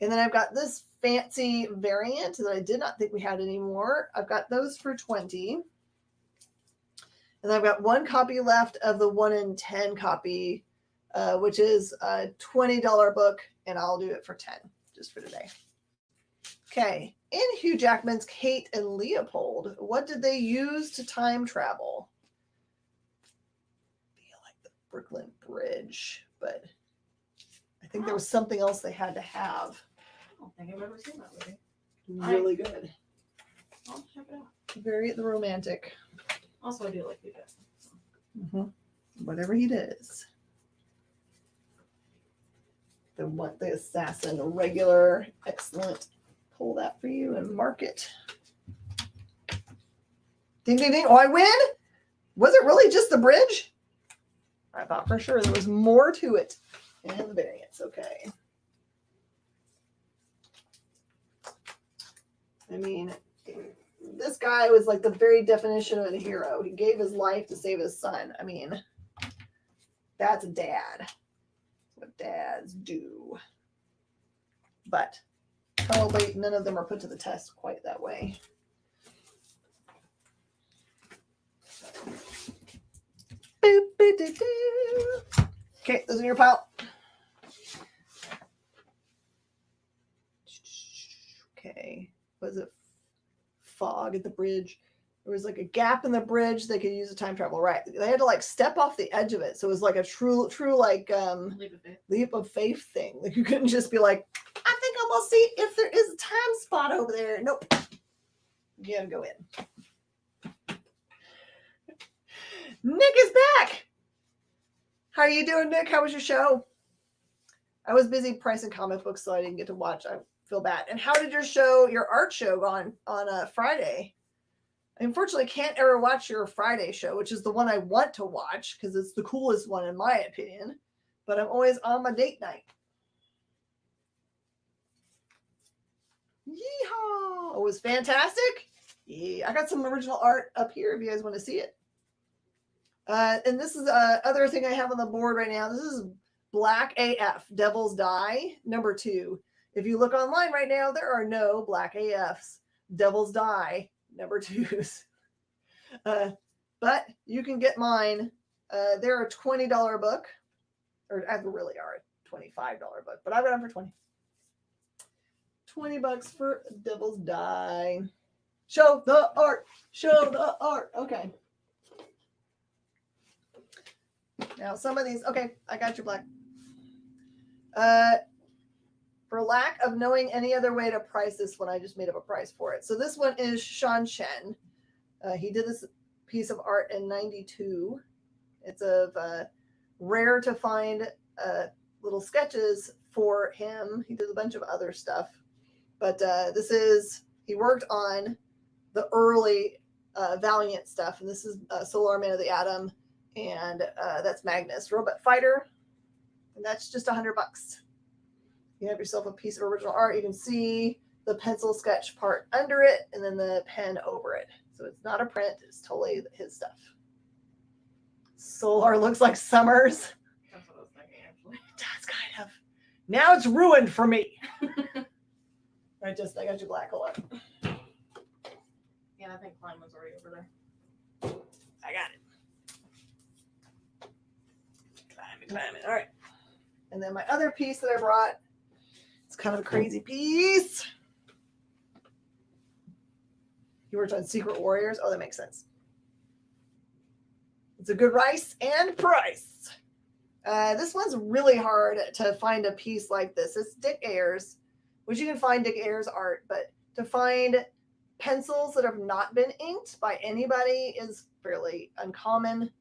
And then I've got this fancy variant that I did not think we had anymore. I've got those for 20. And I've got one copy left of the 1 in 10 copy, which is a $20 book, and I'll do it for 10 just for today. Okay, in Hugh Jackman's Kate and Leopold, what did they use to time travel? I feel like the Brooklyn Bridge, but I think there was something else they had to have. I don't think I've ever seen that movie. Really good. I'll check it out. Very romantic. Also, I do like Hugh Jackman. Whatever he does. The assassin, regular, excellent. Pull that for you and mark it. Ding, ding, ding. Oh, I win? Was it really just the bridge? I thought for sure there was more to it. And the variants. Okay. I mean, this guy was like the very definition of a hero. He gave his life to save his son. I mean, that's a dad. That's what dads do. But probably none of them are put to the test quite that way. Okay, those are your pile. Okay, was it fog at the bridge? There was like a gap in the bridge. They could use a time travel, right? They had to like step off the edge of it, so it was like a true like leap of faith thing. Like you couldn't just be like, I think I'm gonna see if there is a time spot over there. Nope, you gotta go in. Nick is back. How are you doing, Nick? How was your show? I was busy pricing comic books, so I didn't get to watch. I feel bad. And how did your art show go on Friday? I unfortunately can't ever watch your Friday show, which is the one I want to watch because it's the coolest one in my opinion. But I'm always on my date night. Yeehaw! It was fantastic. Yeah, I got some original art up here if you guys want to see it. And this is other thing I have on the board right now. This is Black AF, Devil's Die, #2. If you look online right now, there are no Black AFs, Devil's Die, #2s. But you can get mine. They're a $20 book, or they really are a $25 book, but I got them for 20. $20 for Devil's Die. Show the art. Show the art. Okay. Now some of these, okay, I got your black. For lack of knowing any other way to price this one, I just made up a price for it. So this one is Sean Chen. He did this piece of art in '92. It's of rare to find little sketches for him. He did a bunch of other stuff. But he worked on the early Valiant stuff. And this is Solar Man of the Atom. And that's Magnus, Robot Fighter. And that's just $100. You have yourself a piece of original art. You can see the pencil sketch part under it and then the pen over it. So it's not a print. It's totally his stuff. Solar looks like Summers. That's what I was thinking, actually. It does kind of. Now it's ruined for me. I got your black hole up. Yeah, I think Klein was already over there. I got it. Climb it. All right. And then my other piece that I brought, it's kind of a crazy piece. He worked on Secret Warriors. Oh, that makes sense. It's a good rice and price. This one's really hard to find a piece like this. It's Dick Ayers, which you can find Dick Ayers art, but to find pencils that have not been inked by anybody is fairly uncommon.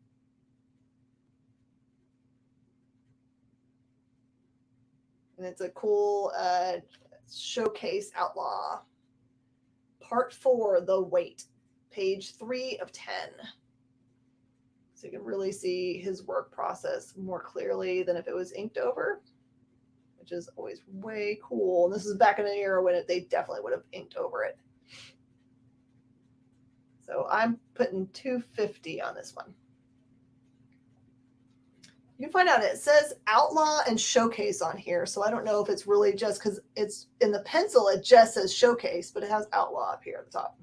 And it's a cool showcase outlaw. Part 4, The Weight, page 3 of 10. So you can really see his work process more clearly than if it was inked over, which is always way cool. And this is back in an era when they definitely would have inked over it. So I'm putting $250 on this one. You can find out it says Outlaw and Showcase on here. So I don't know if it's really just because it's in the pencil, it just says Showcase, but it has Outlaw up here at the top.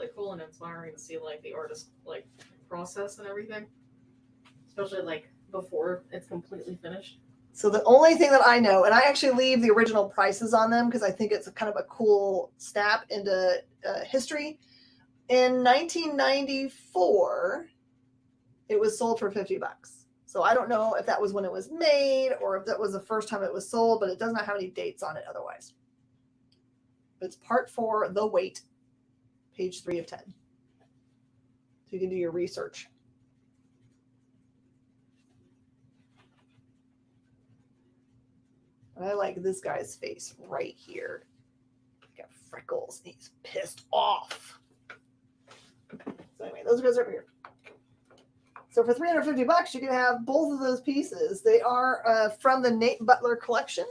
really cool and inspiring to see like the artist like process and everything, especially like before it's completely finished. So the only thing that I know, and I actually leave the original prices on them because I think it's a kind of a cool snap into history. In 1994, it was sold for $50. So I don't know if that was when it was made or if that was the first time it was sold, but it does not have any dates on it otherwise. But it's part 4, The Wait, page 3 of 10. So you can do your research. I like this guy's face right here. He's got freckles and he's pissed off. So anyway, those guys are over here. So for $350, you can have both of those pieces. They are from the Nate Butler collection.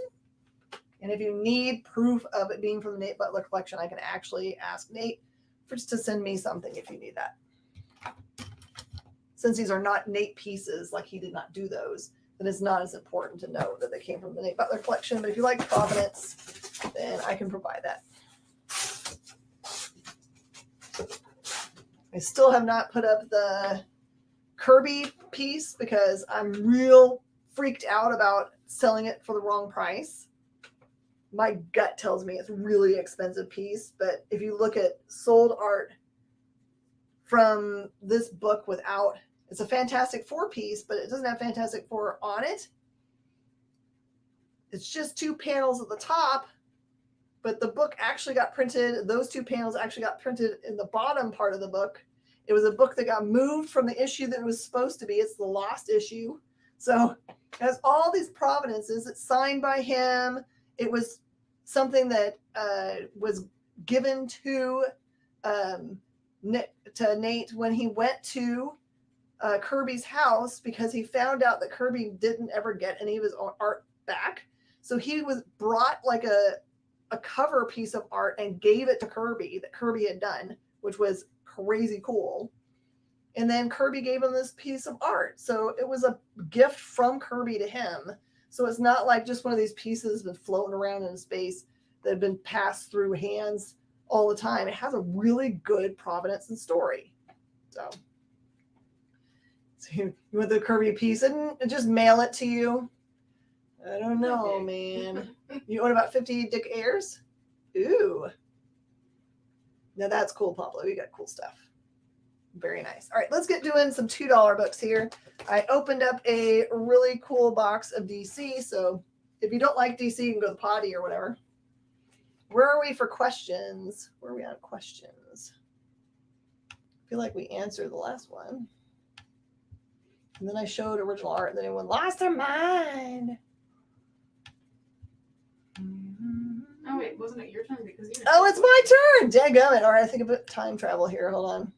And if you need proof of it being from the Nate Butler collection, I can actually ask Nate for just to send me something if you need that. Since these are not Nate pieces, like he did not do those, then it's not as important to know that they came from the Nate Butler collection. But if you like provenance, then I can provide that. I still have not put up the Kirby piece because I'm real freaked out about selling it for the wrong price. My gut tells me it's a really expensive piece, but if you look at sold art from this book without, it's a Fantastic Four piece, but it doesn't have Fantastic Four on it. It's just 2 panels at the top, but the book actually got printed. Those 2 panels actually got printed in the bottom part of the book. It was a book that got moved from the issue that it was supposed to be. It's the lost issue. So it has all these provenances. It's signed by him. It was something that was given to Nate when he went to Kirby's house because he found out that Kirby didn't ever get any of his own art back. So he was brought like a cover piece of art and gave it to Kirby that Kirby had done, which was crazy cool. And then Kirby gave him this piece of art. So it was a gift from Kirby to him. So it's not like just one of these pieces been floating around in space that have been passed through hands all the time. It has a really good provenance and story. So you want the Kirby piece and just mail it to you? I don't know, man. You own about 50 Dick Ayers? Ooh. Now that's cool, Pablo. You got cool stuff. Very nice. All right, let's get doing some $2 books here. I opened up a really cool box of DC. So if you don't like DC, you can go to the potty or whatever. Where are we for questions? Where are we on questions? I feel like we answered the last one. And then I showed original art and then everyone lost their mind. Oh wait, wasn't it your turn? Because you Oh, it's my turn. Dadgummit. All right, I think about time travel here. Hold on.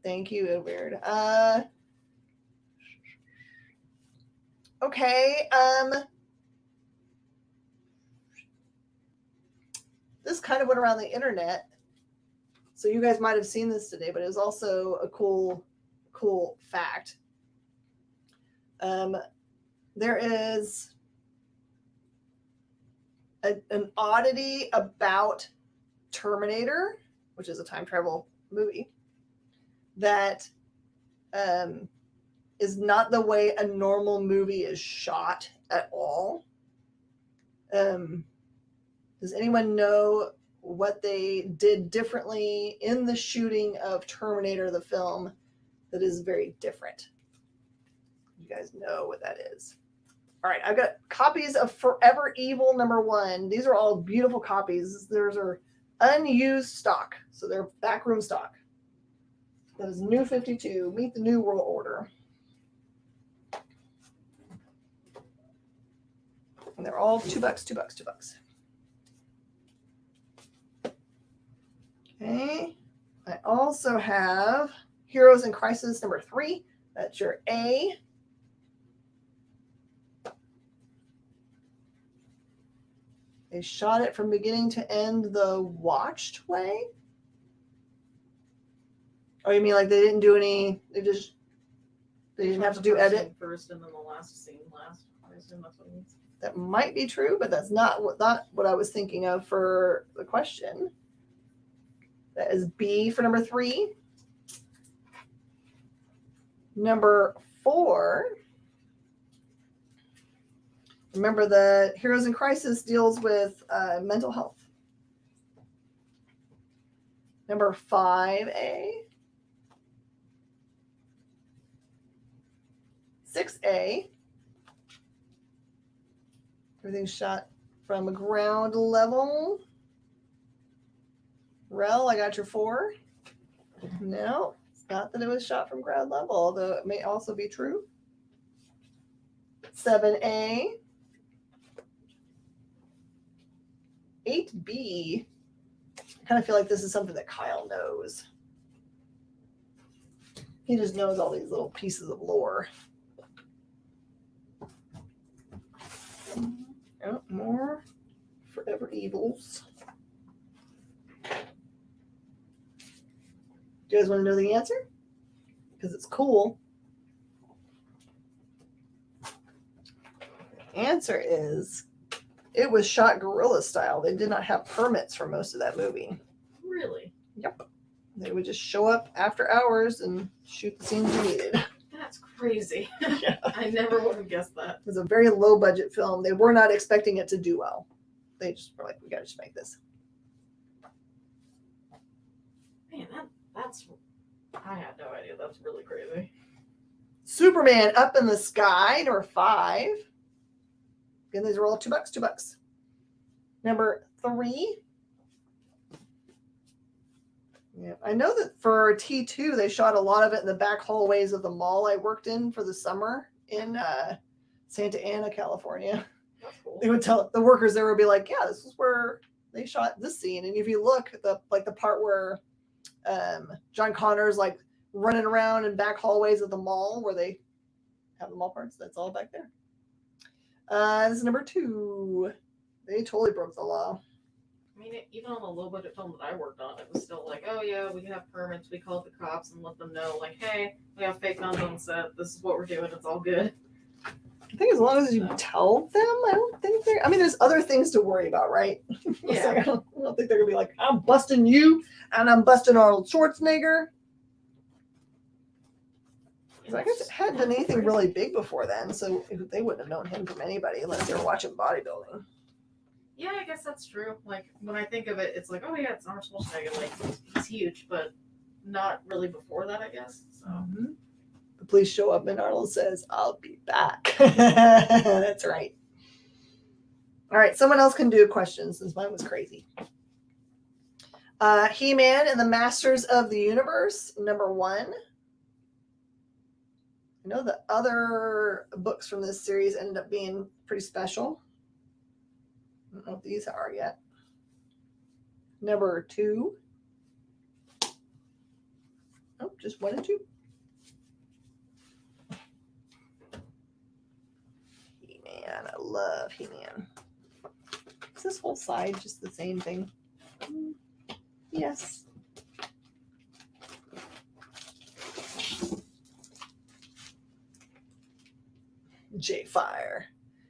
Thank you, Edward. Okay. This kind of went around the internet, so you guys might have seen this today, but it was also a cool fact. There is an oddity about Terminator, which is a time travel movie, that is not the way a normal movie is shot at all. Does anyone know what they did differently in the shooting of Terminator, the film, that is very different? You guys know what that is. All right, I've got copies of Forever Evil #1. These are all beautiful copies. Those are unused stock, so they're backroom stock. That is New 52. Meet the New World Order. And they're all $2, $2, $2. Okay. I also have Heroes in Crisis #3. That's your A. They shot it from beginning to end the watched way. Oh, you mean like they didn't do any? They didn't have to do edit first and then the last scene last. I assume that's what it means. That might be true, but that's not what I was thinking of for the question. That is B for number 3. Number 4. Remember, the Heroes in Crisis deals with mental health. Number 5A. 6A. Everything's shot from a ground level. Rel, I got your 4. No, it's not that it was shot from ground level, although it may also be true. 7A. 8B. I kind of feel like this is something that Kyle knows. He just knows all these little pieces of lore. Oh, more Forever Evils. Do you guys want to know the answer? Because it's cool. The answer is it was shot guerrilla style. They did not have permits for most of that movie. Really? Yep. They would just show up after hours and shoot the scenes you needed. That's crazy. Yeah. I never would have guessed that. It was a very low budget film. They were not expecting it to do well. They just were like, we got to just make this. Man, that's I had no idea. That's really crazy. Superman Up in the Sky, number 5. Again, these are all $2, $2. Number 3. Yeah, I know that for T2, they shot a lot of it in the back hallways of the mall I worked in for the summer in Santa Ana, California. That's cool. They would tell the workers there would be like, yeah, this is where they shot this scene. And if you look at the part where John Connor's like running around in back hallways of the mall where they have the mall parts, that's all back there. This is number 2. They totally broke the law. I mean, even on the low budget film that I worked on, it was still like, oh yeah, we have permits. We called the cops and let them know, like, hey, we have fake guns on set. This is what we're doing. It's all good. I think as long as you tell them, I don't think they're. I mean, there's other things to worry about, right? Yeah. Like, I don't think they're gonna be like, I'm busting you and I'm busting Arnold Schwarzenegger. I guess it hadn't done anything really big before then, so they wouldn't have known him from anybody unless they were watching bodybuilding. Yeah, I guess that's true. Like, when I think of it, it's like, oh yeah, it's Arnold Schwarzenegger. Like, he's huge, but not really before that, I guess. So. Mm-hmm. The police show up and Arnold says, I'll be back. That's right. All right, someone else can do a question since mine was crazy. He-Man and the Masters of the Universe, number 1. I know the other books from this series ended up being pretty special. I don't know what these are yet. Number 2. Oh, just 1 and 2. He-Man, I love He-Man. Is this whole side just the same thing? Yes. J-Fire.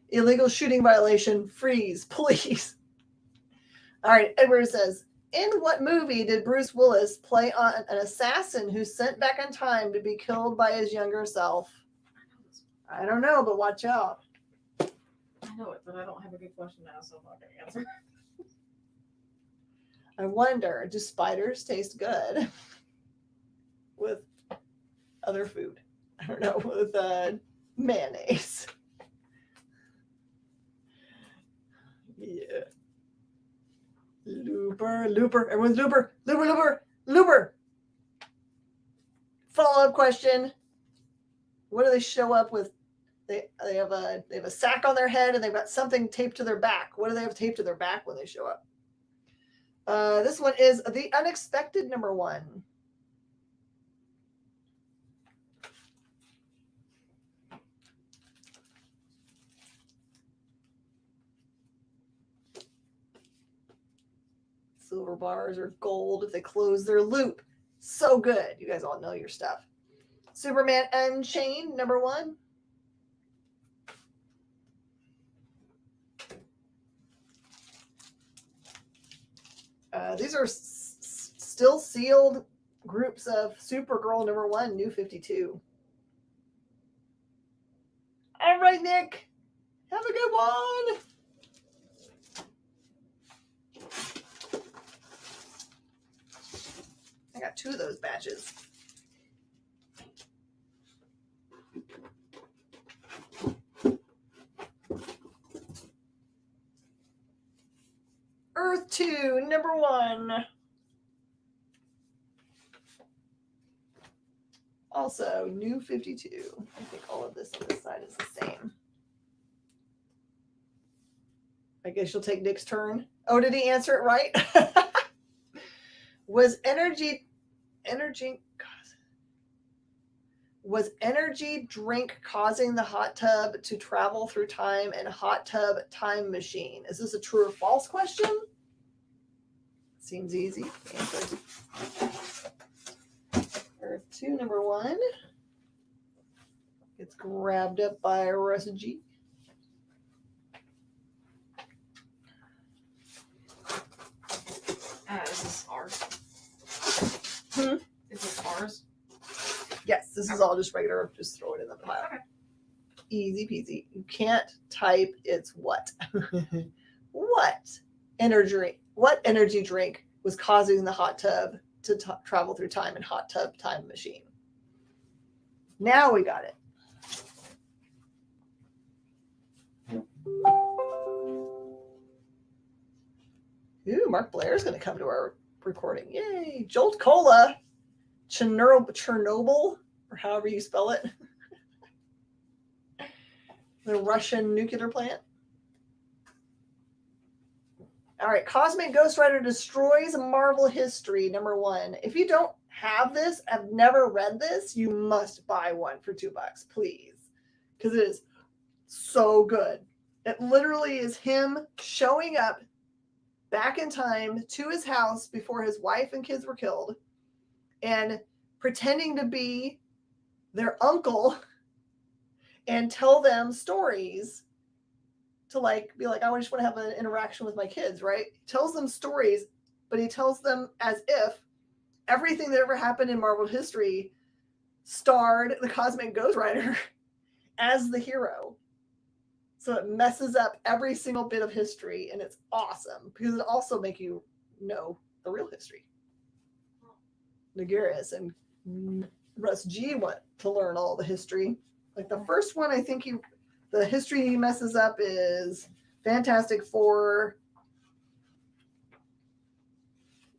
Illegal shooting violation. Freeze, please. All right, Edward says, in what movie did Bruce Willis play on an assassin who's sent back in time to be killed by his younger self? I don't know, but watch out. I know it, but I don't have a good question now, so I'm not going to answer. I wonder, do spiders taste good with other food? I don't know, with mayonnaise. Yeah. Looper. Everyone's Looper. Follow-up question. What do they show up with? They have a sack on their head and they've got something taped to their back. What do they have taped to their back when they show up? This one is The Unexpected, number 1. Silver bars are gold if they close their loop. So good. You guys all know your stuff. Superman Unchained, number 1. These are still sealed groups of Supergirl #1, New 52. All right, Nick. Have a good one. I got 2 of those batches. Earth 2, #1. Also, New 52. I think all of this on this side is the same. I guess you'll take Nick's turn. Oh, did he answer it right? Was energy drink causing the hot tub to travel through time and hot tub time machine? Is this a true or false question? Seems easy. Answer. Earth 2, #1. Gets grabbed up by Russ G. Is this ours? Is this ours? Yes, this is all just regular. Just throw it in the pile. Okay. Easy peasy. You can't type it's what. What energy drink was causing the hot tub to travel through time and hot tub time machine? Now we got it. Ooh, Mark Blair's going to come to our recording. Yay. Jolt Cola. Chernobyl, or however you spell it. The Russian nuclear plant. All right. Cosmic Ghost Rider destroys Marvel history, #1. If you don't have this, I've never read this, you must buy one for $2, please. Because it is so good. It literally is him showing up back in time to his house before his wife and kids were killed and pretending to be their uncle and tell them stories to be like, I just want to have an interaction with my kids, right? He tells them stories, but he tells them as if everything that ever happened in Marvel history starred the Cosmic Ghost Rider as the hero. So it messes up every single bit of history, and it's awesome because it also makes you know the real history. Nagarius and Russ G want to learn all the history. Like the first one, I think the history he messes up is Fantastic Four.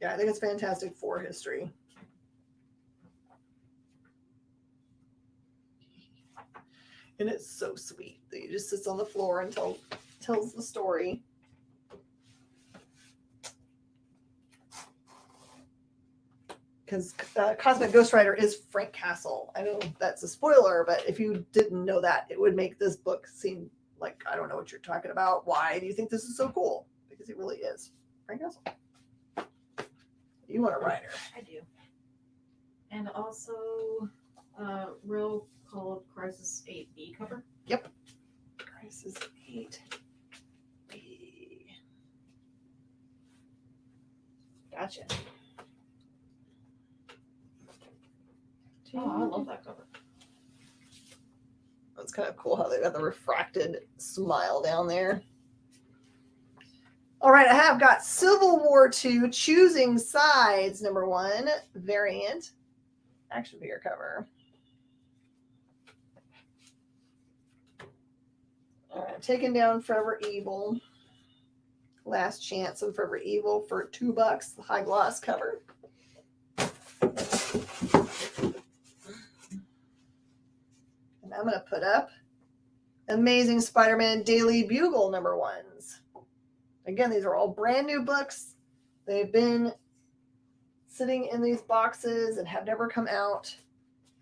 Yeah, I think it's Fantastic Four history. And it's so sweet that he just sits on the floor and tells the story. Because Cosmic Ghost Rider is Frank Castle. I know that's a spoiler, but if you didn't know that, it would make this book seem like, I don't know what you're talking about. Why do you think this is so cool? Because it really is Frank Castle. You want a rider. I do. And also, Real called Crisis 8B cover. Yep. Crisis 8B. Gotcha. Oh, I love that cover. That's kind of cool how they got the refracted smile down there. All right, I have got Civil War II Choosing Sides #1 variant action figure cover. All right, taking down Forever Evil. Last Chance of Forever Evil for $2, the high gloss cover. And I'm going to put up Amazing Spider-Man Daily Bugle #1s. Again, these are all brand new books. They've been sitting in these boxes and have never come out.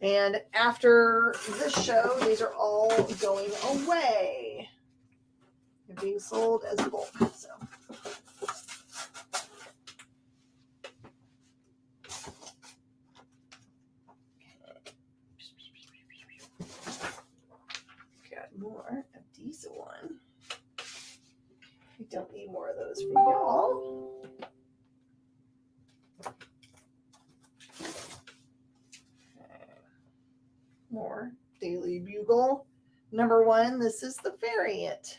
And after this show, these are all going away. They're being sold as bulk. So. Got more of these one. We don't need more of those for y'all. more Daily Bugle. Number 1, this is the variant.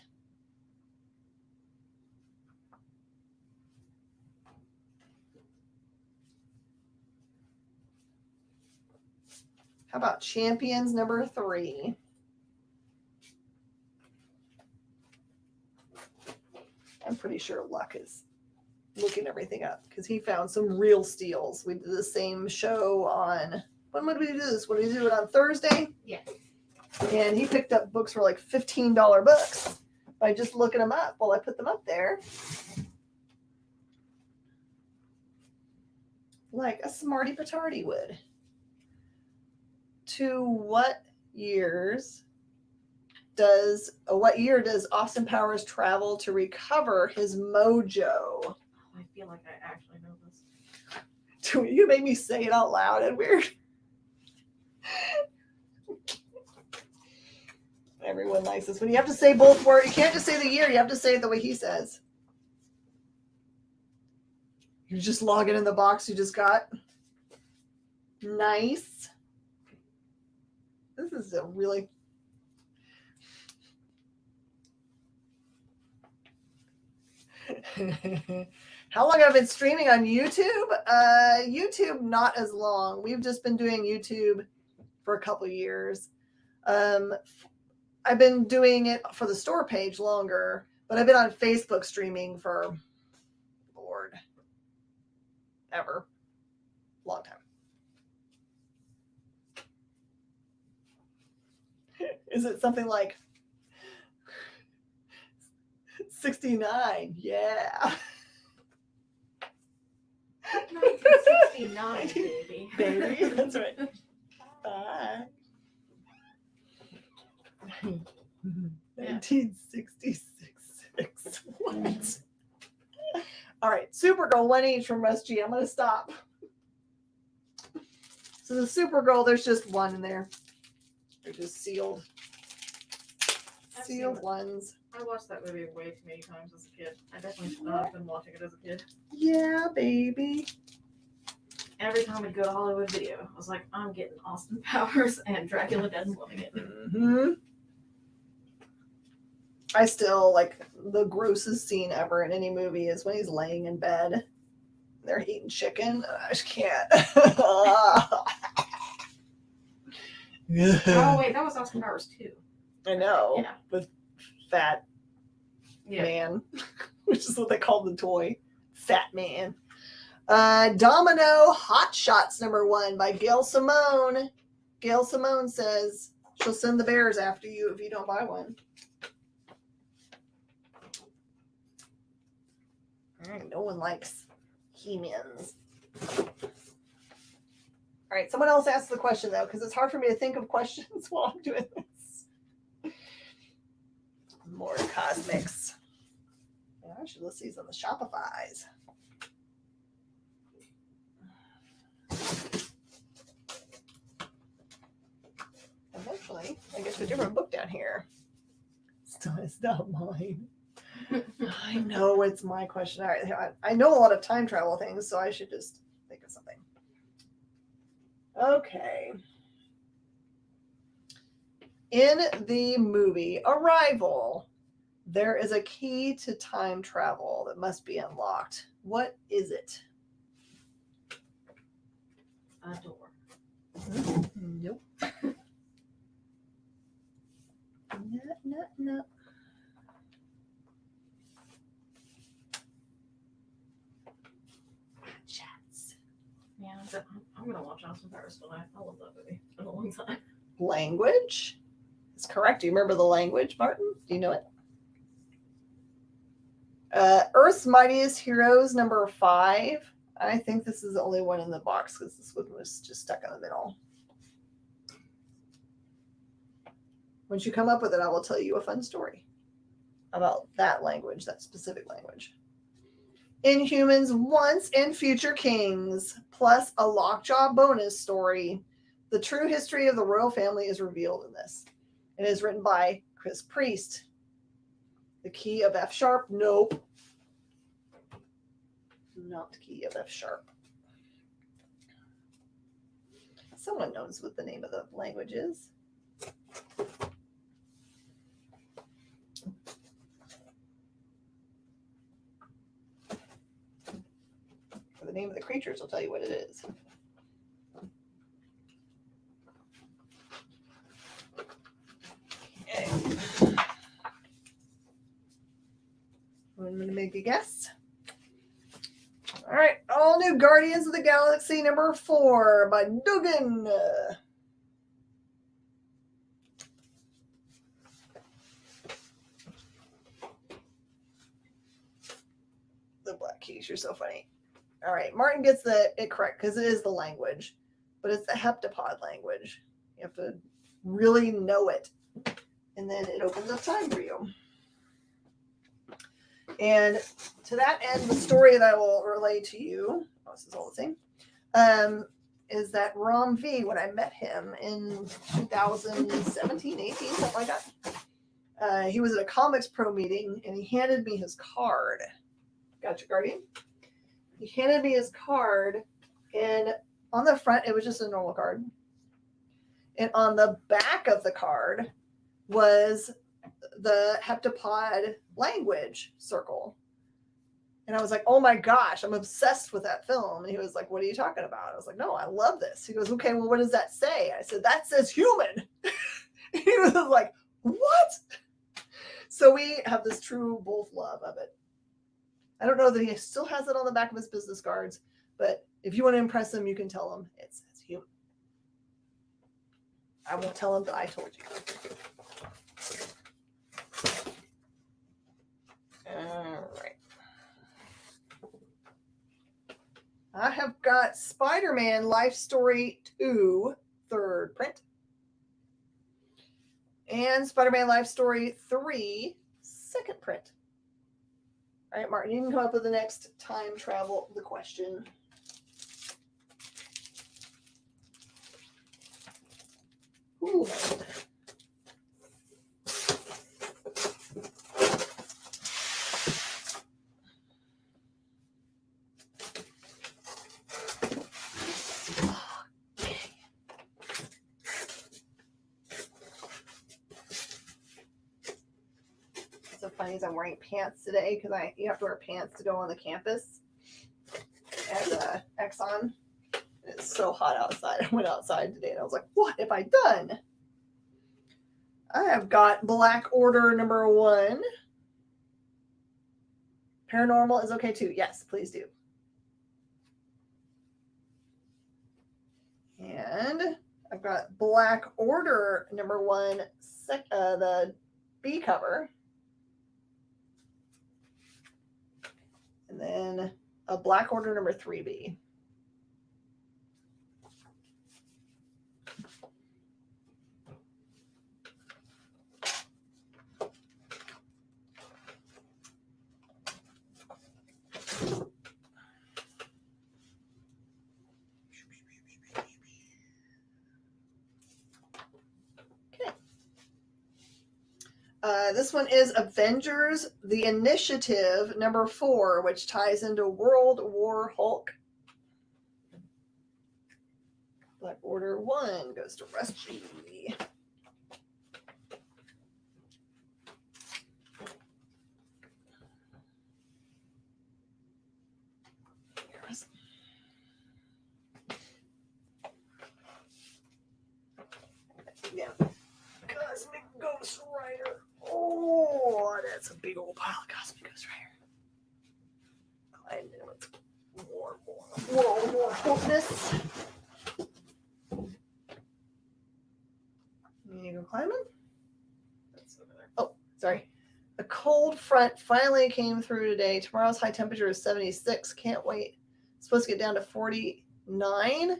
How about Champions number 3? I'm pretty sure Luck is looking everything up because he found some real steals. We did the same show on, when would we do this? Would we do it on Thursday? Yeah. And he picked up books for like $15 books by just looking them up. Well, I put them up there. Like a smarty patardy would. To what year does Austin Powers travel to recover his mojo? I feel like I actually know this. You made me say it out loud and weird. Everyone likes this. When you have to say both words, you can't just say the year. You have to say it the way he says. You're just logging in the box you just got. Nice. This is a really... How long have I been streaming on YouTube? YouTube, not as long. We've just been doing YouTube for a couple of years. I've been doing it for the store page longer, but I've been on Facebook streaming for, Lord, ever. Long time. Is it something like 69? Yeah. 1969, baby. Baby, that's right. Bye. 1966. What? All right, Supergirl, 1 each from Russ G. I'm going to stop. So the Supergirl, there's just one in there. They're just sealed. Sealed ones. I watched that movie way too many times as a kid. I definitely should not have been watching it as a kid. Yeah, baby. Every time we'd go to Hollywood Video, I was like, I'm getting Austin Powers and Dracula Dead and Loving It. Mm-hmm. I still, like, the grossest scene ever in any movie is when he's laying in bed. They're eating chicken. I just can't. Oh, wait, that was Austin Powers too. I know. Yeah. With Fat Man, which is what they call the toy. Fat Man. Domino Hot Shots #1 by Gail Simone. Gail Simone says she'll send the bears after you if you don't buy one. All right, no one likes He-Mans. All right, someone else asked the question, though, because it's hard for me to think of questions while I'm doing this. More Cosmics. Yeah, I should list these on the Shopify's. Eventually, I get to a different book down here. It's not mine. I know it's my question. All right, I know a lot of time travel things, so I should just think of something. Okay. In the movie Arrival, there is a key to time travel that must be unlocked. What is it? A door. Nope. No. Chats. Yeah, I'm going to watch Austin Powers tonight. I love that movie. It's been a long time. Language is correct. Do you remember the language, Martin? Do you know it? Earth's Mightiest Heroes #5. I think this is the only one in the box because this one was just stuck in the middle. Once you come up with it, I will tell you a fun story about that language, that specific language. Inhumans Once and Future Kings, plus a Lockjaw bonus story. The true history of the royal family is revealed in this. It is written by Chris Priest. The key of F sharp? Nope. Not the key of F sharp. Someone knows what the name of the language is. Or the name of the creatures will tell you what it is. Okay. I'm going to make a guess. All right, all new Guardians of the Galaxy number 4 by Dugan. The Black Keys, you're so funny. All right, Martin gets it correct because it is the language, but it's the heptapod language. You have to really know it, and then it opens up time for you. And to that end, the story that I will relay to you, this is all the same, is that Rom V, when I met him in 2017, 18, something like that, he was at a Comics Pro meeting, and he handed me his card. Gotcha, Guardian. He handed me his card, and on the front, it was just a normal card. And on the back of the card was the heptapod language circle. And I was like, oh my gosh, I'm obsessed with that film. And he was like, what are you talking about? I was like, no, I love this. He goes, okay, well, what does that say? I said, that says human. He was like, what? So we have this true both love of it. I don't know that he still has it on the back of his business cards, but if you want to impress him, you can tell him it says human. I won't tell him that I told you. All right. I have got Spider-Man Life Story 2, 3rd print. And Spider-Man Life Story 3, 2nd print. All right, Martin, you can come up with the next time travel, the question. Ooh. So funny is I'm wearing pants today because you have to wear pants to go on the campus at Exxon. It's so hot outside. I went outside today and I was like, what have I done? I have got Black Order number 1. Paranormal is okay too. Yes, please do. And I've got Black Order number 1, the B cover. And then a Black Order number 3B. This one is Avengers, the Initiative, number 4, which ties into World War Hulk. Black Order 1 goes to Rusty. Yeah. Cosmic Ghost Rider. Oh, that's a big old pile of Cosmic Ghost Rider. I know it's World War Hulkness. You go climbing? That's over there. Oh, sorry. A cold front finally came through today. Tomorrow's high temperature is 76. Can't wait. It's supposed to get down to 49. Wow.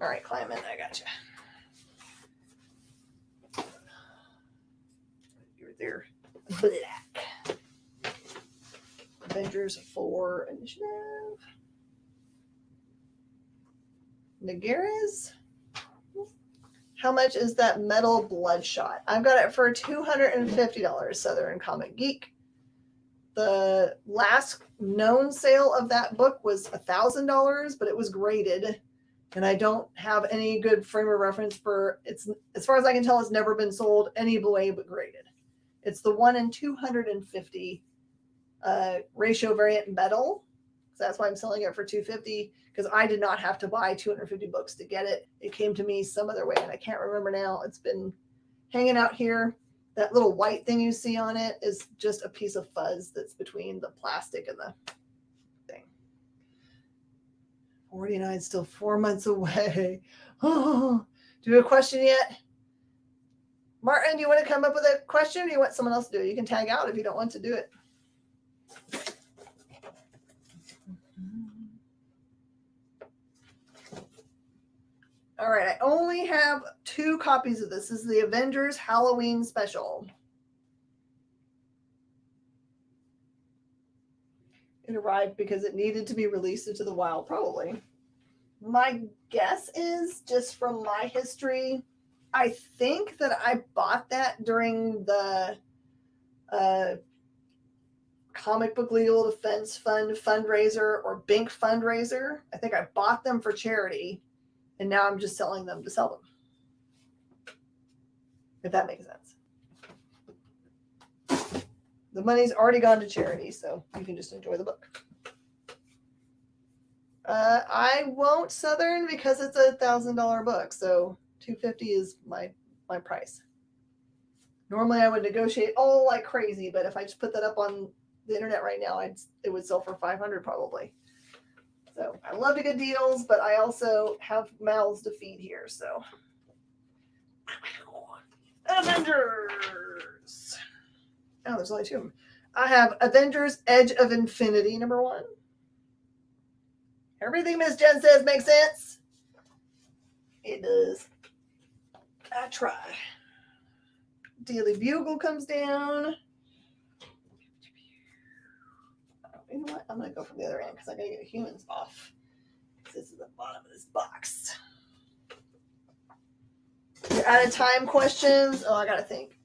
All right, climbing. I got you. You're there. Black. Avengers 4 Initiative. Nagares. How much is that metal bloodshot? I've got it for $250, Southern Comic Geek. The last known sale of that book was $1,000, but it was graded. And I don't have any good frame of reference for it's. As far as I can tell, it's never been sold any way but graded. It's the 1 in 250 ratio variant metal. So that's why I'm selling it for $250, because I did not have to buy 250 books to get it. It came to me some other way, and I can't remember now. It's been hanging out here. That little white thing you see on it is just a piece of fuzz that's between the plastic and the thing. 49, still 4 months away. Oh, do you have a question yet? Martin, do you want to come up with a question, or do you want someone else to do it? You can tag out if you don't want to do it. All right, I only have 2 copies of this. This is the Avengers Halloween Special. It arrived because it needed to be released into the wild, probably. My guess is, just from my history, I think that I bought that during the Comic Book Legal Defense Fund fundraiser or Bink fundraiser. I think I bought them for charity, and now I'm just selling them to sell them. If that makes sense. The money's already gone to charity, so you can just enjoy the book. I won't Southern because it's a $1,000 book, so $250 is my price. Normally I would negotiate all like crazy, but if I just put that up on the internet right now, it would sell for $500 probably. So I love to get deals, but I also have mouths to feed here. So Avengers. Oh, there's only 2 of them. I have Avengers Edge of Infinity, #1. Everything Miss Jen says makes sense. It does. I try. Daily Bugle comes down. You know what? I'm going to go from the other end because I got to get humans off. This is the bottom of this box. You're out of time questions. Oh, I got to think.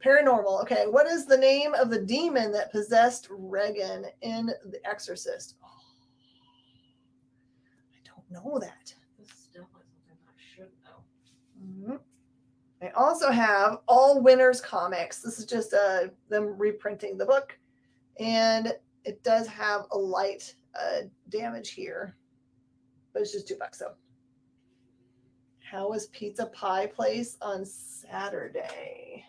Paranormal. Okay, what is the name of the demon that possessed Regan in The Exorcist? Oh, I don't know that. This is definitely something I should know. Mm-hmm. I also have All Winners Comics. This is just them reprinting the book. And it does have a light damage here. But it's just $2, so. How was Pizza Pie Place on Saturday?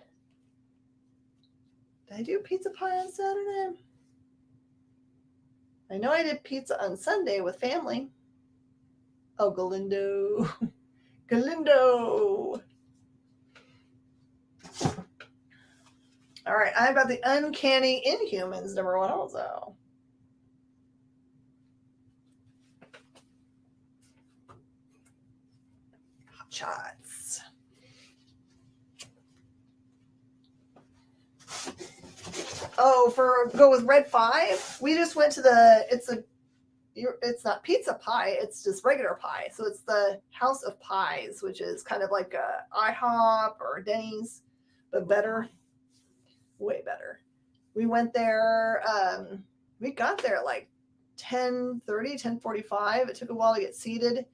Did I do pizza pie on Saturday? I know I did pizza on Sunday with family. Oh, Galindo. Galindo. All right, I've got the Uncanny Inhumans #1 also. Hot shots. Oh, go with Red 5, we just went to it's not pizza pie, it's just regular pie. So it's the House of Pies, which is kind of like a IHOP or Denny's, but better. Way better. We went there, we got there at like 10:30, 10:45. It took a while to get seated,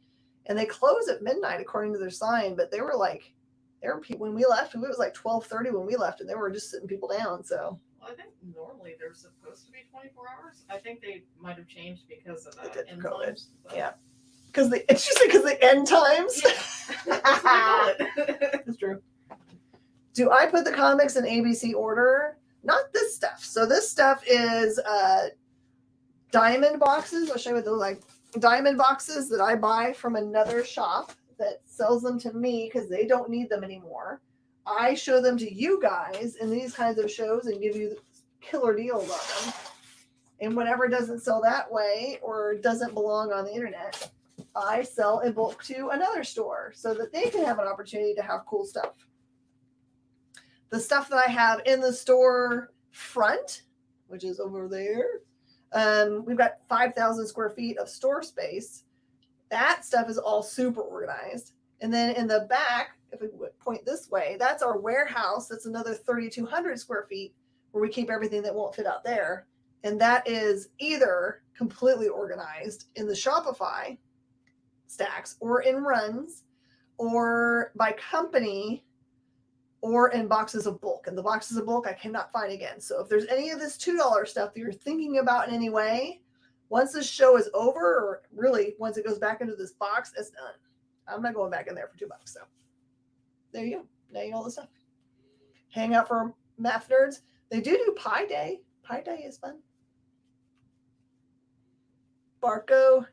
and they close at midnight according to their sign, but when we left, it was like 12:30 when we left, and they were just sitting people down. So well, I think normally they're supposed to be 24 hours. I think they might have changed because of end COVID. times. But... Yeah. It's just because the end times. Yeah. That's true. Do I put the comics in ABC order? Not this stuff. So this stuff is diamond boxes. I'll show you what those like. Diamond boxes that I buy from another shop that sells them to me because they don't need them anymore. I show them to you guys in these kinds of shows and give you killer deals on them. And whatever doesn't sell that way or doesn't belong on the internet, I sell in bulk to another store so that they can have an opportunity to have cool stuff. The stuff that I have in the store front, which is over there, we've got 5,000 square feet of store space. That stuff is all super organized. And then in the back, if we point this way, that's our warehouse. That's another 3,200 square feet where we keep everything that won't fit out there. And that is either completely organized in the Shopify stacks or in runs or by company or in boxes of bulk. And the boxes of bulk I cannot find again. So if there's any of this $2 stuff that you're thinking about in any way, once this show is over, or really once it goes back into this box, it's done. I'm not going back in there for $2. So there you go. Now you know all the stuff. Hang out for math nerds. They do Pi Day. Pi Day is fun. Barco.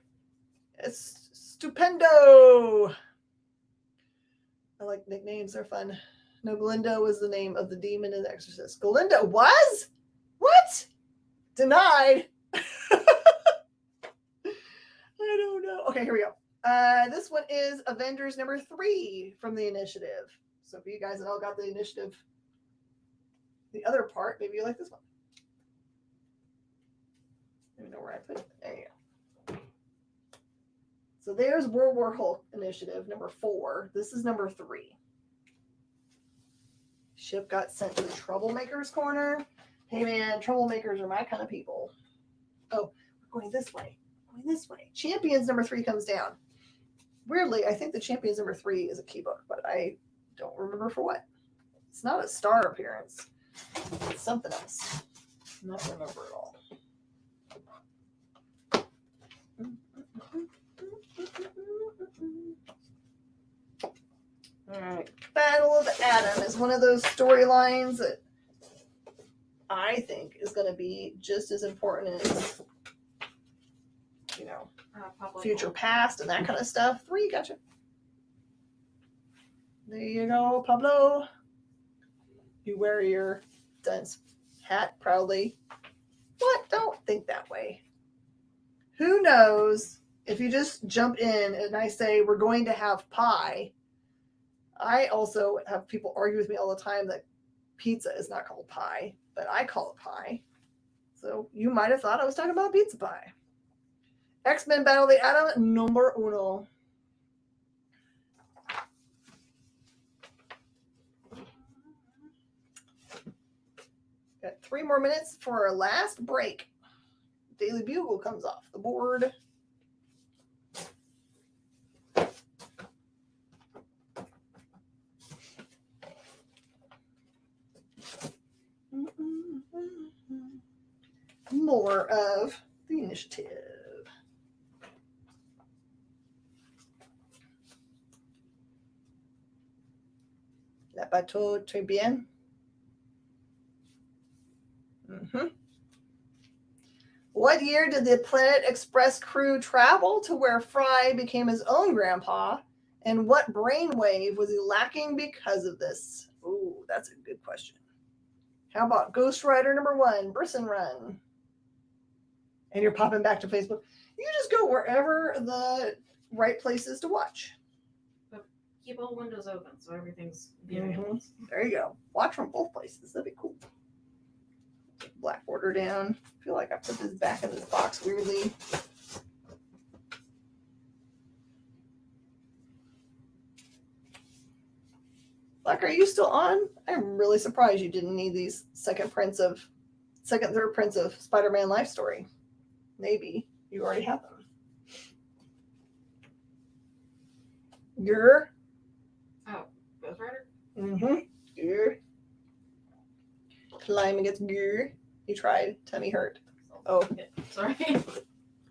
It's stupendo. I like nicknames. They're fun. No, Galindo was the name of the demon in The Exorcist. Galindo was? What? Denied. I don't know. Okay, here we go. This one is Avengers number 3 from the initiative. So if you guys all got the initiative, the other part, maybe you like this one. Let me know where I put it. There you go. So there's World War Hulk initiative number 4. This is number 3. Ship got sent to the Troublemakers corner. Hey man, troublemakers are my kind of people. Oh, we're going this way. Going this way. Champions number 3 comes down. Weirdly, I think the Champions number 3 is a key book, but I don't remember for what. It's not a star appearance. It's something else. Not remember at all. All right. Battle of Adam is one of those storylines that I think is going to be just as important as, you know, future past and that kind of stuff. 3, gotcha. There you go, Pablo. You wear your dunce hat proudly. What? Don't think that way. Who knows if you just jump in and I say we're going to have pie. I also have people argue with me all the time that pizza is not called pie, but I call it pie. So you might have thought I was talking about pizza pie. X-Men Battle of the Atom number 1. Got 3 more minutes for our last break. Daily Bugle comes off the board. More of the initiative. La bateau très bien. What year did the Planet Express crew travel to where Fry became his own grandpa? And what brainwave was he lacking because of this? Ooh, that's a good question. How about Ghost Rider number 1, Brisson Run? And you're popping back to Facebook. You just go wherever the right place is to watch. But keep all windows open so everything's viewing. There you go. Watch from both places. That'd be cool. Black border down. I feel like I put this back in this box weirdly. Black, are you still on? I'm really surprised you didn't need these second, third prints of Spider-Man Life Story. Maybe you already have them. Grr. Oh, Ghost Rider? Grr. Climbing gets grr. You tried. Tummy hurt. Oh, yeah, sorry.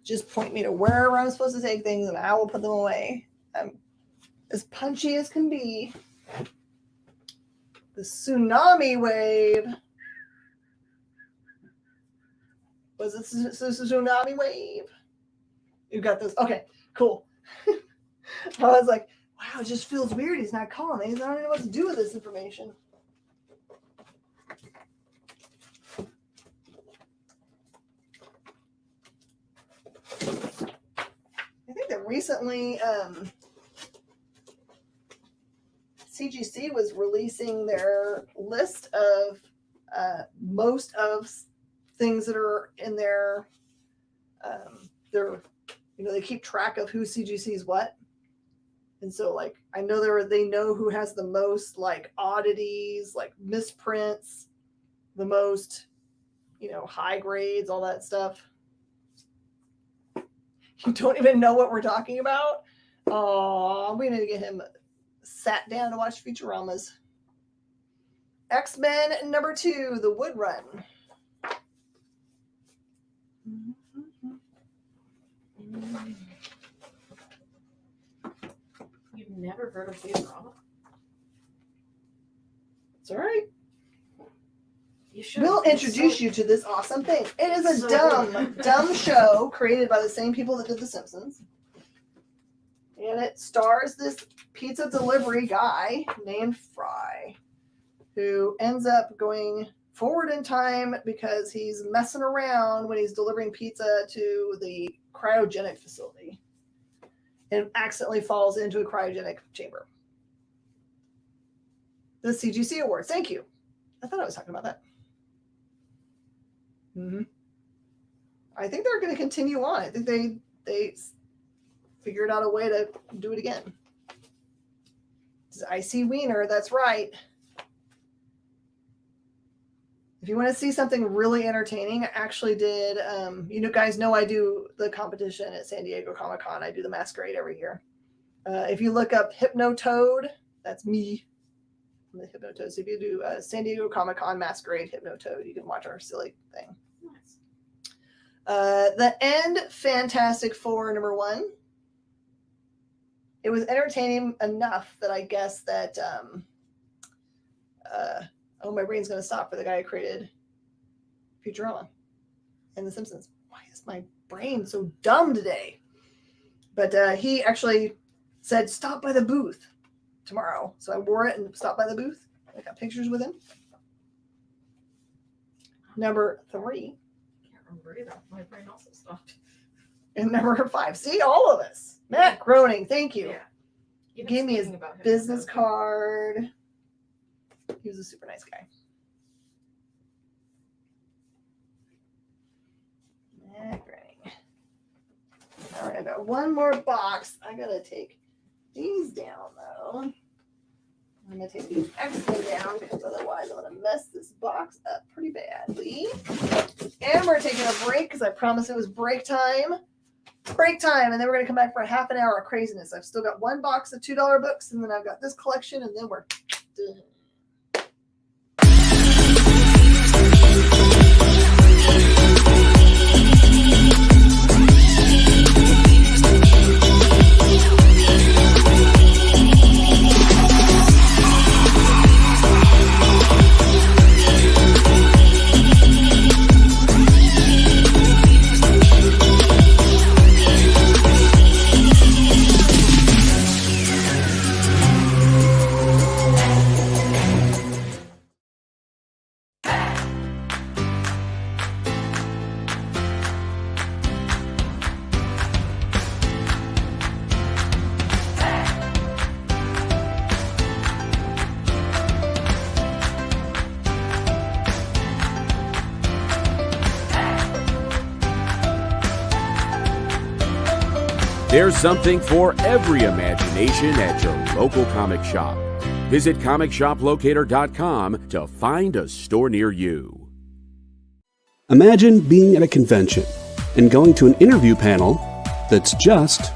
Just point me to wherever I'm supposed to take things and I will put them away. I'm as punchy as can be. The tsunami wave. Was it tsunami wave? You got this. Okay, cool. I was like, wow, it just feels weird. He's not calling. I don't know what to do with this information. I think that recently CGC was releasing their list of most of things that are in their they keep track of who CGC's what. And so like I know they know who has the most like oddities, like misprints, the most, high grades, all that stuff. You don't even know what we're talking about? Oh, we need to get him sat down to watch Futuramas. X-Men #2, The Wood Run. You've never heard of Futurama? It's all right. You should. We'll introduce you to this awesome thing. It is a dumb show created by the same people that did The Simpsons. And it stars this pizza delivery guy named Fry, who ends up going forward in time because he's messing around when he's delivering pizza to the cryogenic facility and accidentally falls into a cryogenic chamber. The CGC Awards. Thank you. I thought I was talking about that. I think they're going to continue on. I think they figured out a way to do it again. This is Icy Wiener. That's right. If you want to see something really entertaining, I actually did, guys know I do the competition at San Diego Comic-Con. I do the masquerade every year. If you look up Hypnotoad, that's me. I'm the Hypnotoad. So if you do San Diego Comic-Con masquerade Hypnotoad, you can watch our silly thing. Nice. The End Fantastic Four #1. It was entertaining enough that I guess that my brain's going to stop for the guy who created Futurama and The Simpsons. Why is my brain so dumb today? But he actually said, stop by the booth tomorrow. So I wore it and stopped by the booth. I got pictures with him. #3. Can't remember either. My brain also stopped. And #5. See, all of us. Matt Groening, thank you. Yeah. He gave me his business card. He was a super nice guy. Matt Groening. All right, I got one more box. I gotta take these down though. I'm gonna take these X-Men down because otherwise I'm gonna mess this box up pretty badly. And we're taking a break because I promised it was break time. Break time, and then we're gonna come back for a half an hour of craziness. I've still got one box of $2 books, and then I've got this collection, and then we're done. There's something for every imagination at your local comic shop. Visit ComicShopLocator.com to find a store near you. Imagine being at a convention and going to an interview panel that's just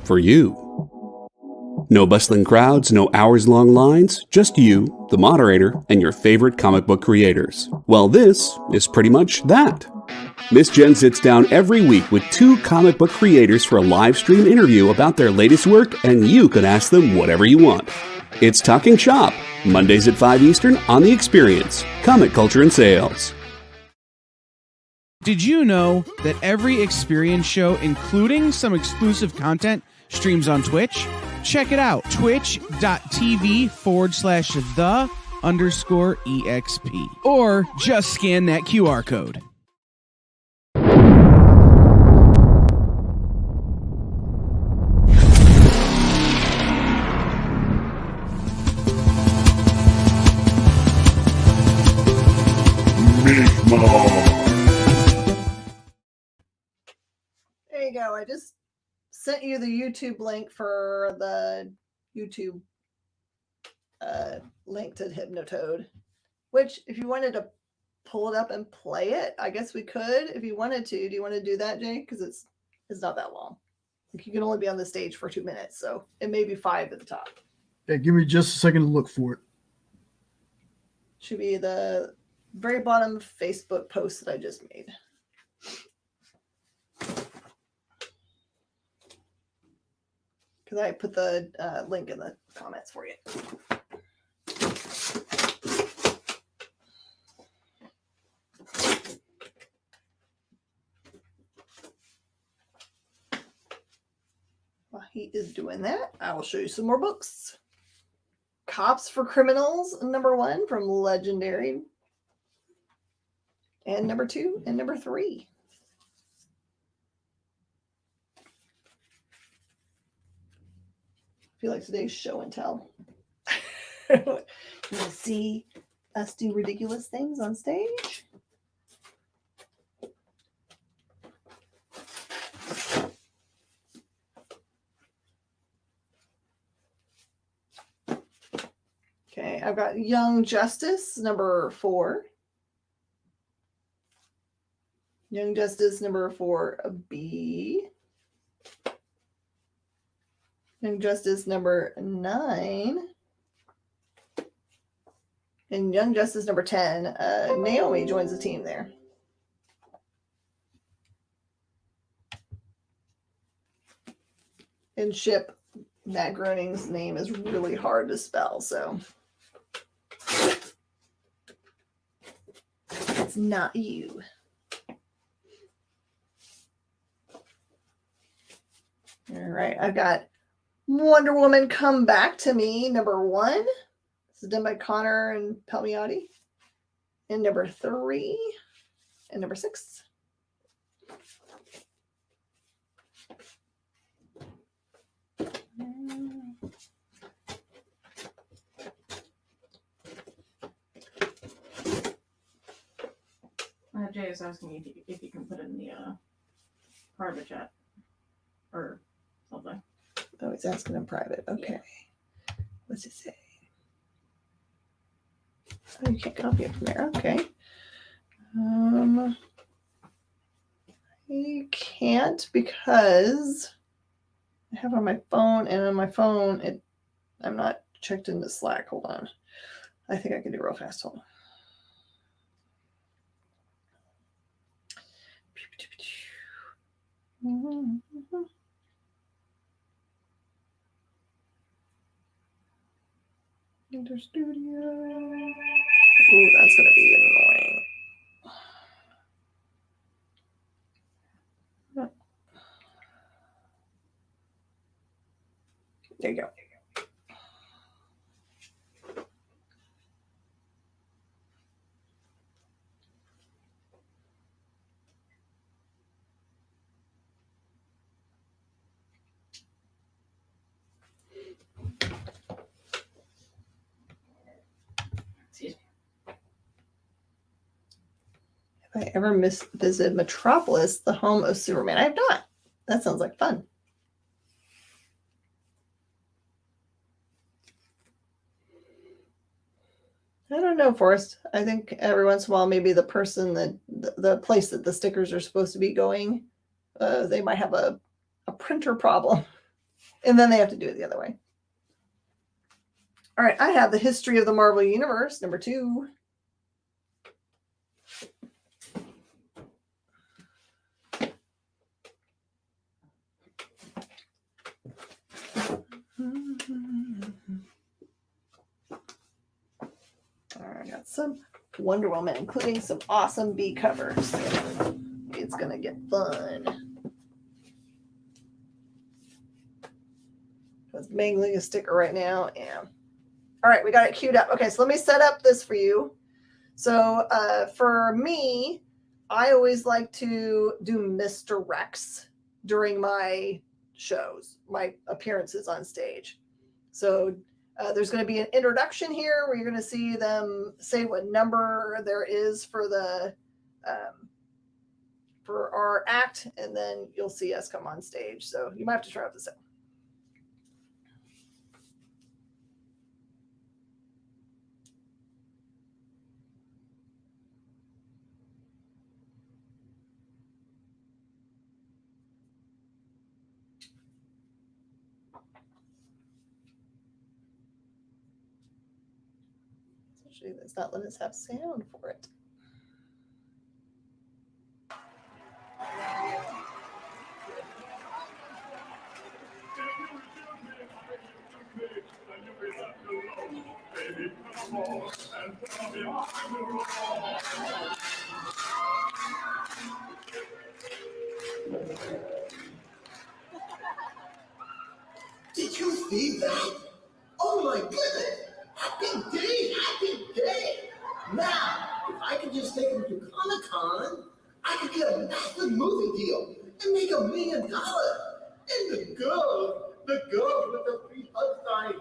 for you. No bustling crowds, no hours-long lines, just you, the moderator, and your favorite comic book creators. Well, this is pretty much that. Miss Jen sits down every week with 2 comic book creators for a live stream interview about their latest work, and you can ask them whatever you want. It's Talking Shop, Mondays at 5 Eastern on The Experience, Comic Culture and Sales. Did you know that every Experience show, including some exclusive content, streams on Twitch? Check it out, twitch.tv/the_EXP. Or just scan that QR code. There you go. I just sent you the YouTube link for the YouTube link to Hypnotoad, which if you wanted to pull it up and play it? I guess we could if you wanted to. Do you want to do that, Jay? Because it's not that long. Like you can only be on the stage for 2 minutes, so it may be 5 at the top. Okay, give me just a second to look for it. Should be the very bottom Facebook post that I just made. Because I put the link in the comments for you. While he is doing that, I will show you some more books. Cops for Criminals, #1 from Legendary. And #2 and #3. I feel like today's show and tell. You want to see us do ridiculous things on stage? Okay, I've got Young Justice, #4. Young Justice, #4B. Young Justice, #9. And Young Justice, #10. Naomi joins the team there. And Ship, Matt Groening's name is really hard to spell, so it's not you. All right, I've got Wonder Woman Come Back to Me, #1. This is done by Connor and Palmiotti. And #3 and #6. Jay is asking if you can put it in the private chat or something. Oh, it's asking in private. Okay. Yeah. What's it say? Oh, you can't copy it from there. Okay. You can't because I have it on my phone, and on my phone, I'm not checked into Slack. Hold on. I think I can do it real fast. Hold on. Enter studio. Ooh, that's gonna be annoying. There you go. Have I ever visited Metropolis, the home of Superman? I have not. That sounds like fun. I don't know, Forrest. I think every once in a while, maybe the person that the place that the stickers are supposed to be going, they might have a printer problem, and then they have to do it the other way. All right, I have the History of the Marvel Universe, #2. I got some Wonder Woman, including some awesome B covers. It's going to get fun. I was mangling a sticker right now. Yeah. All right, we got it queued up. Okay, so let me set up this for you. So for me, I always like to do misdirects during my shows, my appearances on stage. So there's going to be an introduction here where you're going to see them say what number there is for the for our act, and then you'll see us come on stage. So you might have to try out the sound. Actually, it's not letting us have sound for it. Did you see that? Oh my goodness! Happy day! Happy day! Now, if I could just take them to Comic-Con, I could get a massive movie deal and make $1 million. And the girl with the free hug sign.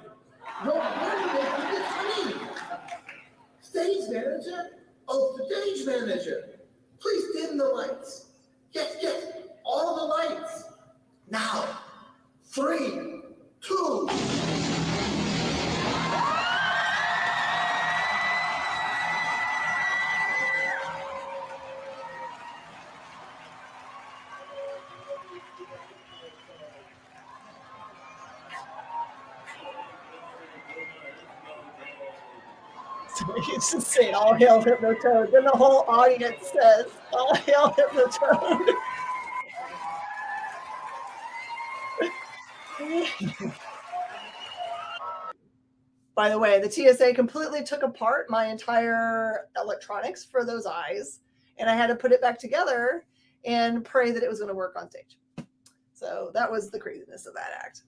No wonder they think it's funny. Stage manager? Oh, the stage manager. Please dim the lights. Yes, all the lights. Now, 3, 2. So he used to say, "All hail Hypnotoad." Then the whole audience says, "All hail Hypnotoad." By the way, the TSA completely took apart my entire electronics for those eyes, and I had to put it back together and pray that it was going to work on stage. So that was the craziness of that act.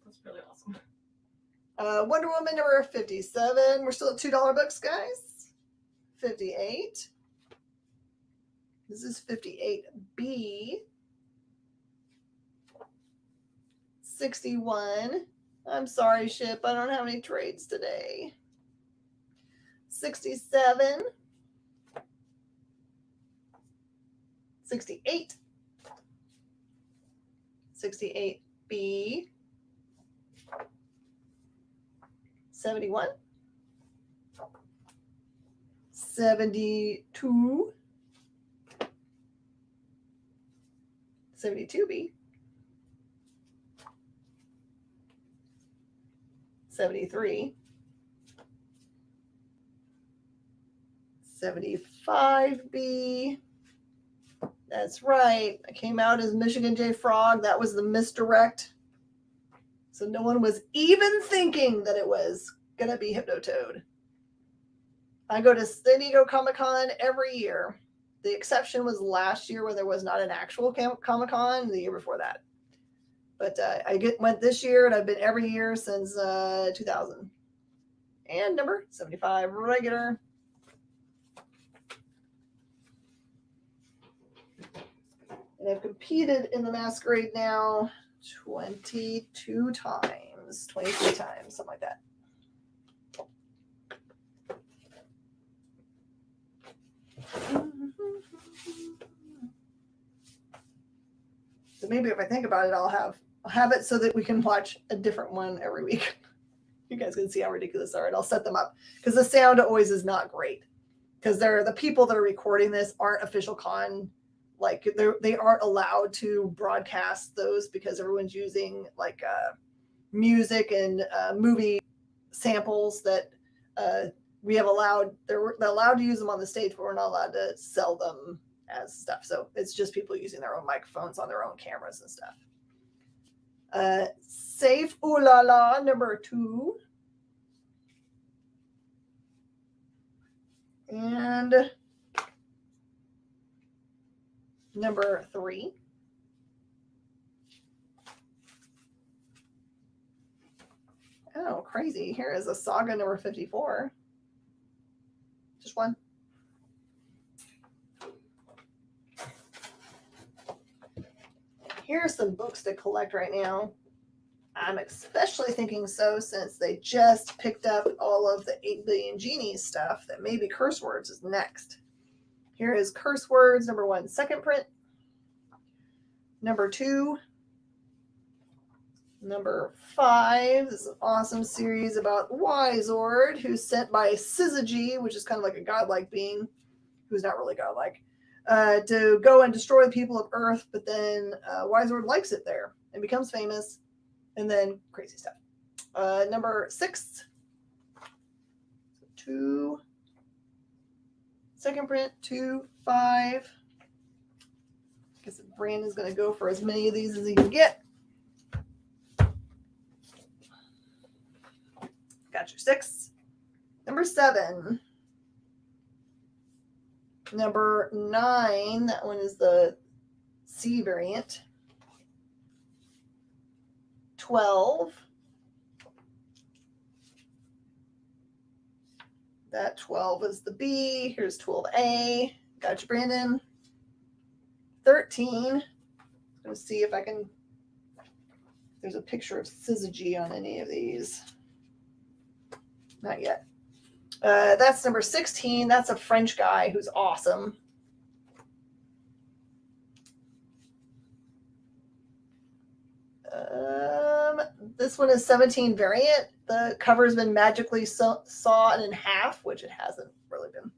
That's really awesome. Wonder Woman number 57. We're still at $2 books, guys. 58. This is 58B. 61. I'm sorry, ship. I don't have any trades today. 67. 68. 68B. 71. 72. 72B. 73. 75B. That's right. I came out as Michigan J. Frog. That was the misdirect. So no one was even thinking that it was going to be Hypnotoad. I go to San Diego Comic-Con every year. The exception was last year when there was not an actual Comic-Con, the year before that. But I went this year, and I've been every year since 2000. And number 75, regular. And I've competed in the Masquerade now 22 times, 23 times, something like that. So maybe if I think about it, I'll have it so that we can watch a different one every week. You guys can see how ridiculous they are, and I'll set them up because the sound always is not great because the people that are recording this aren't official con. Like they aren't allowed to broadcast those because everyone's using like music and movie samples that we have allowed. They're allowed to use them on the stage, but we're not allowed to sell them as stuff. So it's just people using their own microphones on their own cameras and stuff. Safe Ooh La La number 2. And number 3. Oh, crazy. Here is a Saga number 54. Just one. Here's some books to collect right now. I'm especially thinking so since they just picked up all of the 8 Billion Genies stuff that maybe Curse Words is next. Here is Curse Words number 1, second print. Number 2. Number 5. This is an awesome series about Wizord, who's sent by Syzygy, which is kind of like a godlike being, who's not really godlike, to go and destroy the people of Earth, but then Wizord likes it there and becomes famous, and then crazy stuff. Number 6. 2. Second print, 2, 5. I guess Brandon's going to go for as many of these as he can get. Got your 6. Number 7. Number 9. That one is the C variant. 12. That 12 is the B. Here's 12A. Got you, Brandon. 13. Let's see if I can. There's a picture of syzygy on any of these. Not yet. That's number 16. That's a French guy who's awesome. This one is 17 variant. The cover has been magically sawed in half, which it hasn't really been.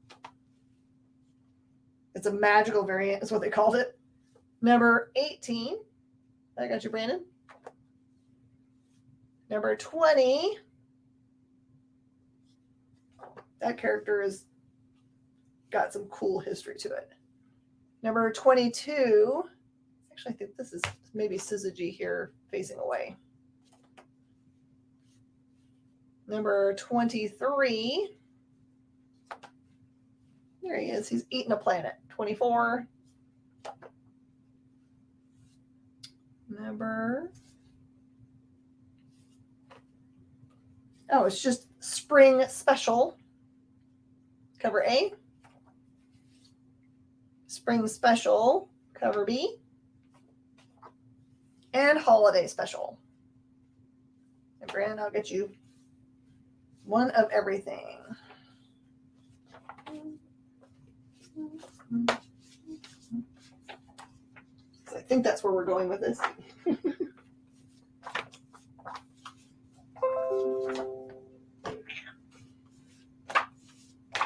It's a magical variant is what they called it. Number 18. I got you, Brandon. Number 20. That character has got some cool history to it. Number 22. Actually, I think this is maybe syzygy here facing away. Number 23. There he is. He's eating a planet. 24. Oh, it's just Spring Special. Cover A. Spring Special. Cover B. And Holiday Special. And Brandon, I'll get you one of everything. I think that's where we're going with this.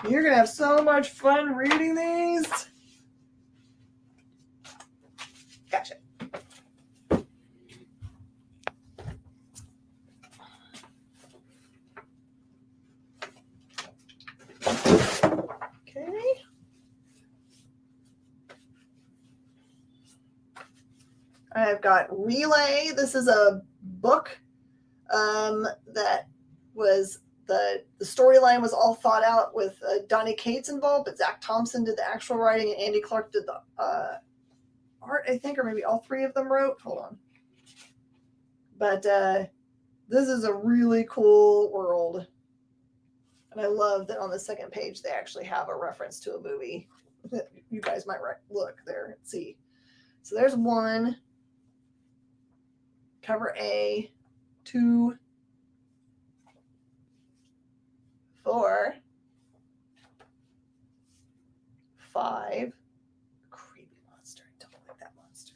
You're going to have so much fun reading these. Gotcha. Okay. I've got Relay. This is a book that was the storyline was all thought out with Donnie Cates involved, but Zach Thompson did the actual writing and Andy Clark did the art, I think, or maybe all three of them wrote. Hold on. But this is a really cool world. And I love that on the second page they actually have a reference to a movie. You guys might look there and see. So there's 1. Cover A. 2. 4. 5. Creepy monster. I don't like that monster.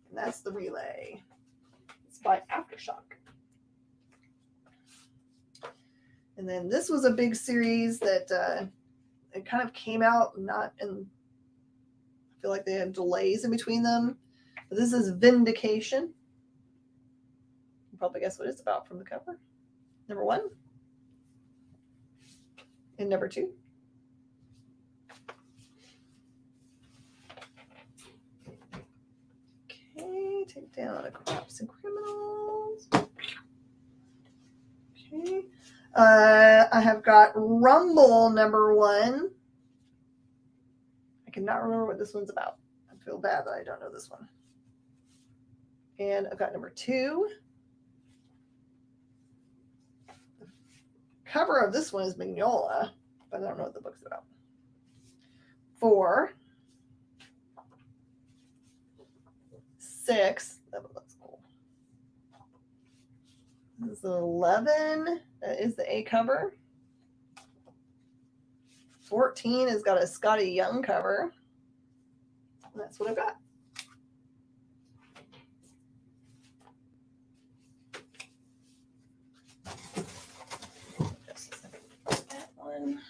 And that's the Relay. It's by Aftershock. And then this was a big series that it kind of came out not in. I feel like they had delays in between them. But this is Vindication. You probably guess what it's about from the cover. Number 1. And number 2. Okay, take down Cops and Criminals. Okay. I have got Rumble number 1. I cannot remember what this one's about. I feel bad that I don't know this one. And I've got number 2. The cover of this one is Mignola, but I don't know what the book's about. 4. 6. That one looks cool. This is 11. That is the A cover. 14 has got a Scotty Young cover. And that's what I've got. Just a second. That one.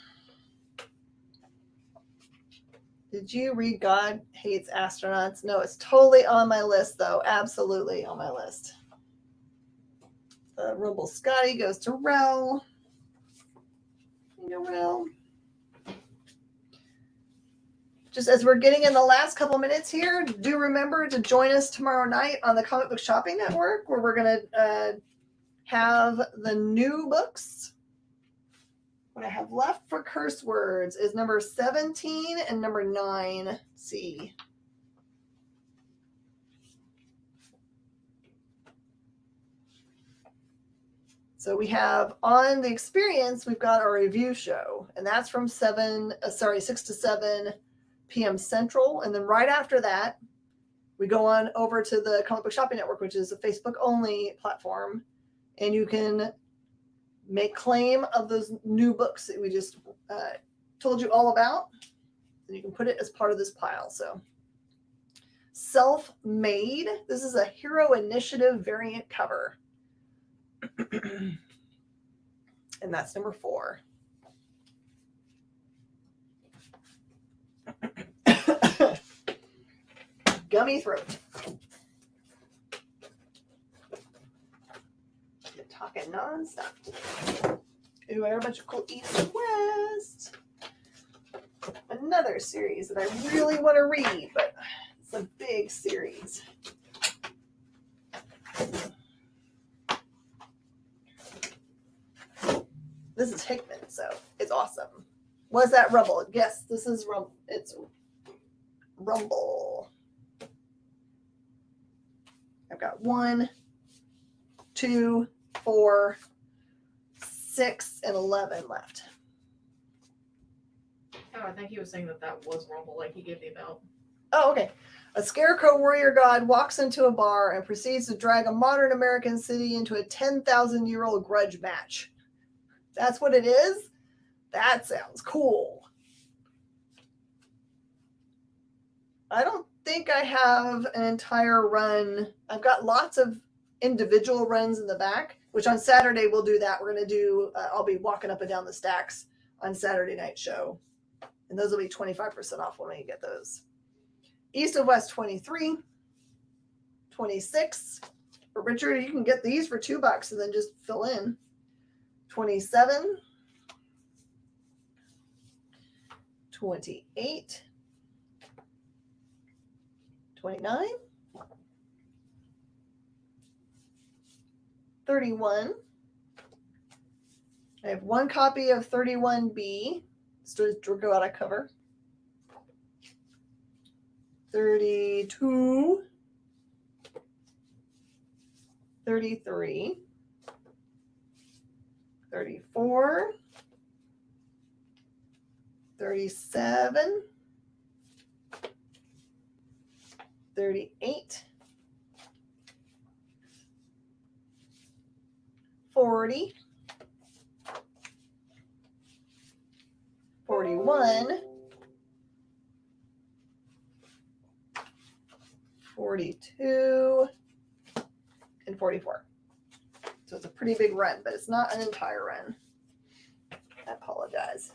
Did you read God Hates Astronauts? No, it's totally on my list, though. Absolutely on my list. Rumble Scotty goes to Rel. You will. Just as we're getting in the last couple minutes here, do remember to join us tomorrow night on the Comic Book Shopping Network, where we're going to have the new books. What I have left for curse words is number 17 and number 9C. So we have on the experience, we've got our review show, and that's from 6 to 7 p.m. Central. And then right after that, we go on over to the Comic Book Shopping Network, which is a Facebook only platform. And you can make claim of those new books that we just told you all about. And you can put it as part of this pile. So Self-Made. This is a Hero Initiative variant cover. And that's number 4. Gummy throat. You're talking nonstop. Ooh, I heard a bunch of cool East and West. Another series that I really want to read, but it's a big series. This is Hickman, so it's awesome. Was that Rumble? Yes, this is Rumble. It's Rumble. I've got 1, 2, 4, 6, and 11 left. Oh, I think he was saying that was Rumble, like he gave the amount. Oh, okay. A scarecrow warrior god walks into a bar and proceeds to drag a modern American city into a 10,000-year-old grudge match. That's what it is? That sounds cool. I don't think I have an entire run. I've got lots of individual runs in the back, which on Saturday we'll do that. We're going to do, I'll be walking up and down the stacks on Saturday night show. And those will be 25% off when we get those. East of West 23, 26. But Richard, you can get these for $2 and then just fill in. 27, 28, 29, 31. I have 1 copy of 31B. So to go out of cover. 32, 33, 34, 37, 38, 40, 41, 42, and 44. So it's a pretty big run, but it's not an entire run. I apologize.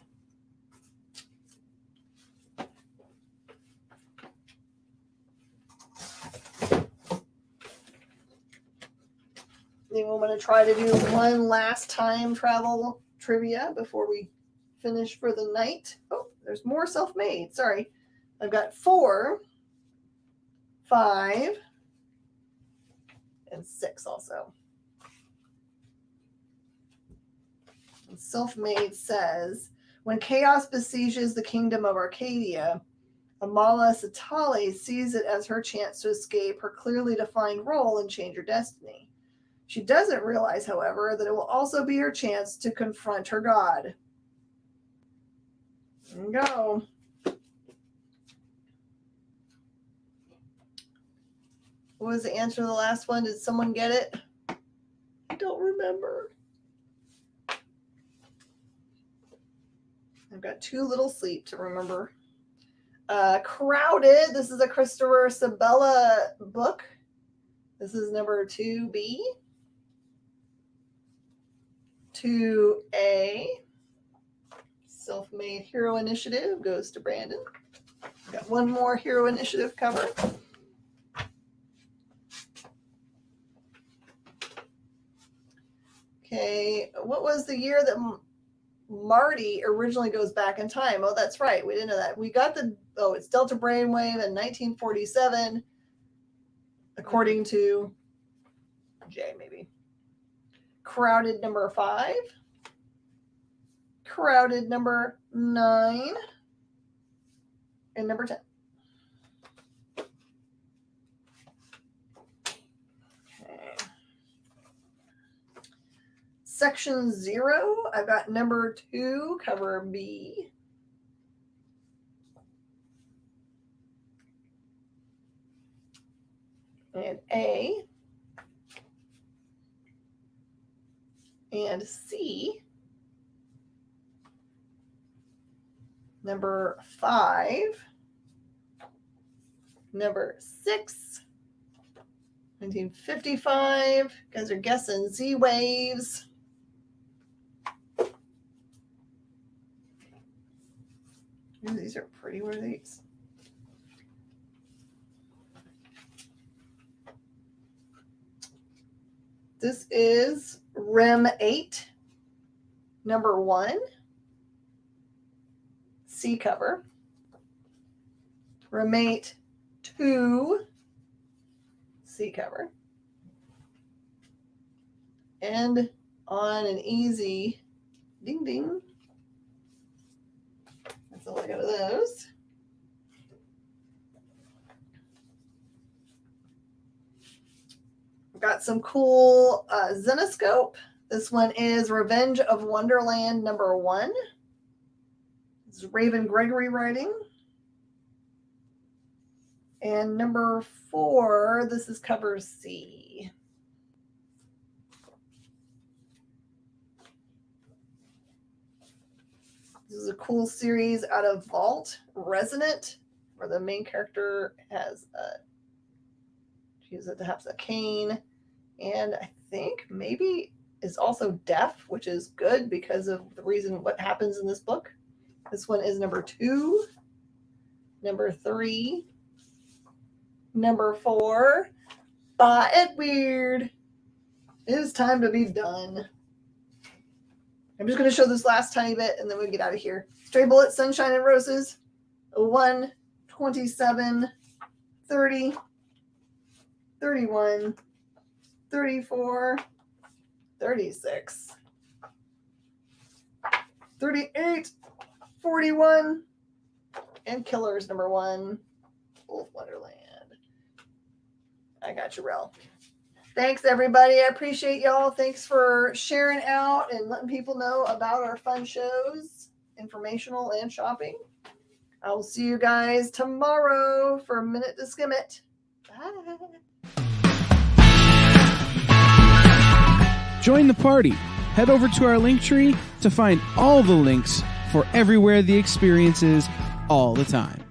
Anyone want to try to do one last time travel trivia before we finish for the night? Oh, there's more self-made. Sorry. I've got 4, 5, and 6 also. And self-made says, when chaos besieges the kingdom of Arcadia, Amala Satale sees it as her chance to escape her clearly defined role and change her destiny. She doesn't realize, however, that it will also be her chance to confront her god. There you go. What was the answer to the last one? Did someone get it? I don't remember. I've got too little sleep to remember. Crowded. This is a Christopher Sabella book. This is number 2B. 2A. Self-Made Hero Initiative goes to Brandon. Got one more Hero Initiative cover. Okay, what was the year that Marty originally goes back in time. Oh, that's right. We didn't know that. We got it's Delta Brainwave in 1947, according to Jay, maybe. Crowded number 5. Crowded number 9. And number 10. Section 0, I've got number 2, cover B. And A. And C. Number 5. Number 6. 1955. You guys are guessing Z waves. Ooh, these are pretty. What are these? This is REM 8, number 1, C cover. REM 8, 2, C cover. And on an easy ding ding. That's all I got of those. I've got some cool Zenoscope. This one is Revenge of Wonderland number 1. This is Raven Gregory writing. And number 4, this is cover C. This is a cool series out of Vault, Resonant, where the main character has a cane, and I think maybe is also deaf, which is good because of the reason what happens in this book. This one is number 2, number 3, number 4. Bye, Edward. It is time to be done. I'm just going to show this last tiny bit and then we get out of here. Stray Bullets, Sunshine and Roses. 1, 27, 30, 31, 34, 36, 38, 41, and Killers number 1, Wolf Wonderland. I got you, Rel. Thanks, everybody. I appreciate y'all. Thanks for sharing out and letting people know about our fun shows, informational and shopping. I will see you guys tomorrow for a Minute to Skim It. Bye. Join the party. Head over to our Linktree to find all the links for everywhere the experience is all the time.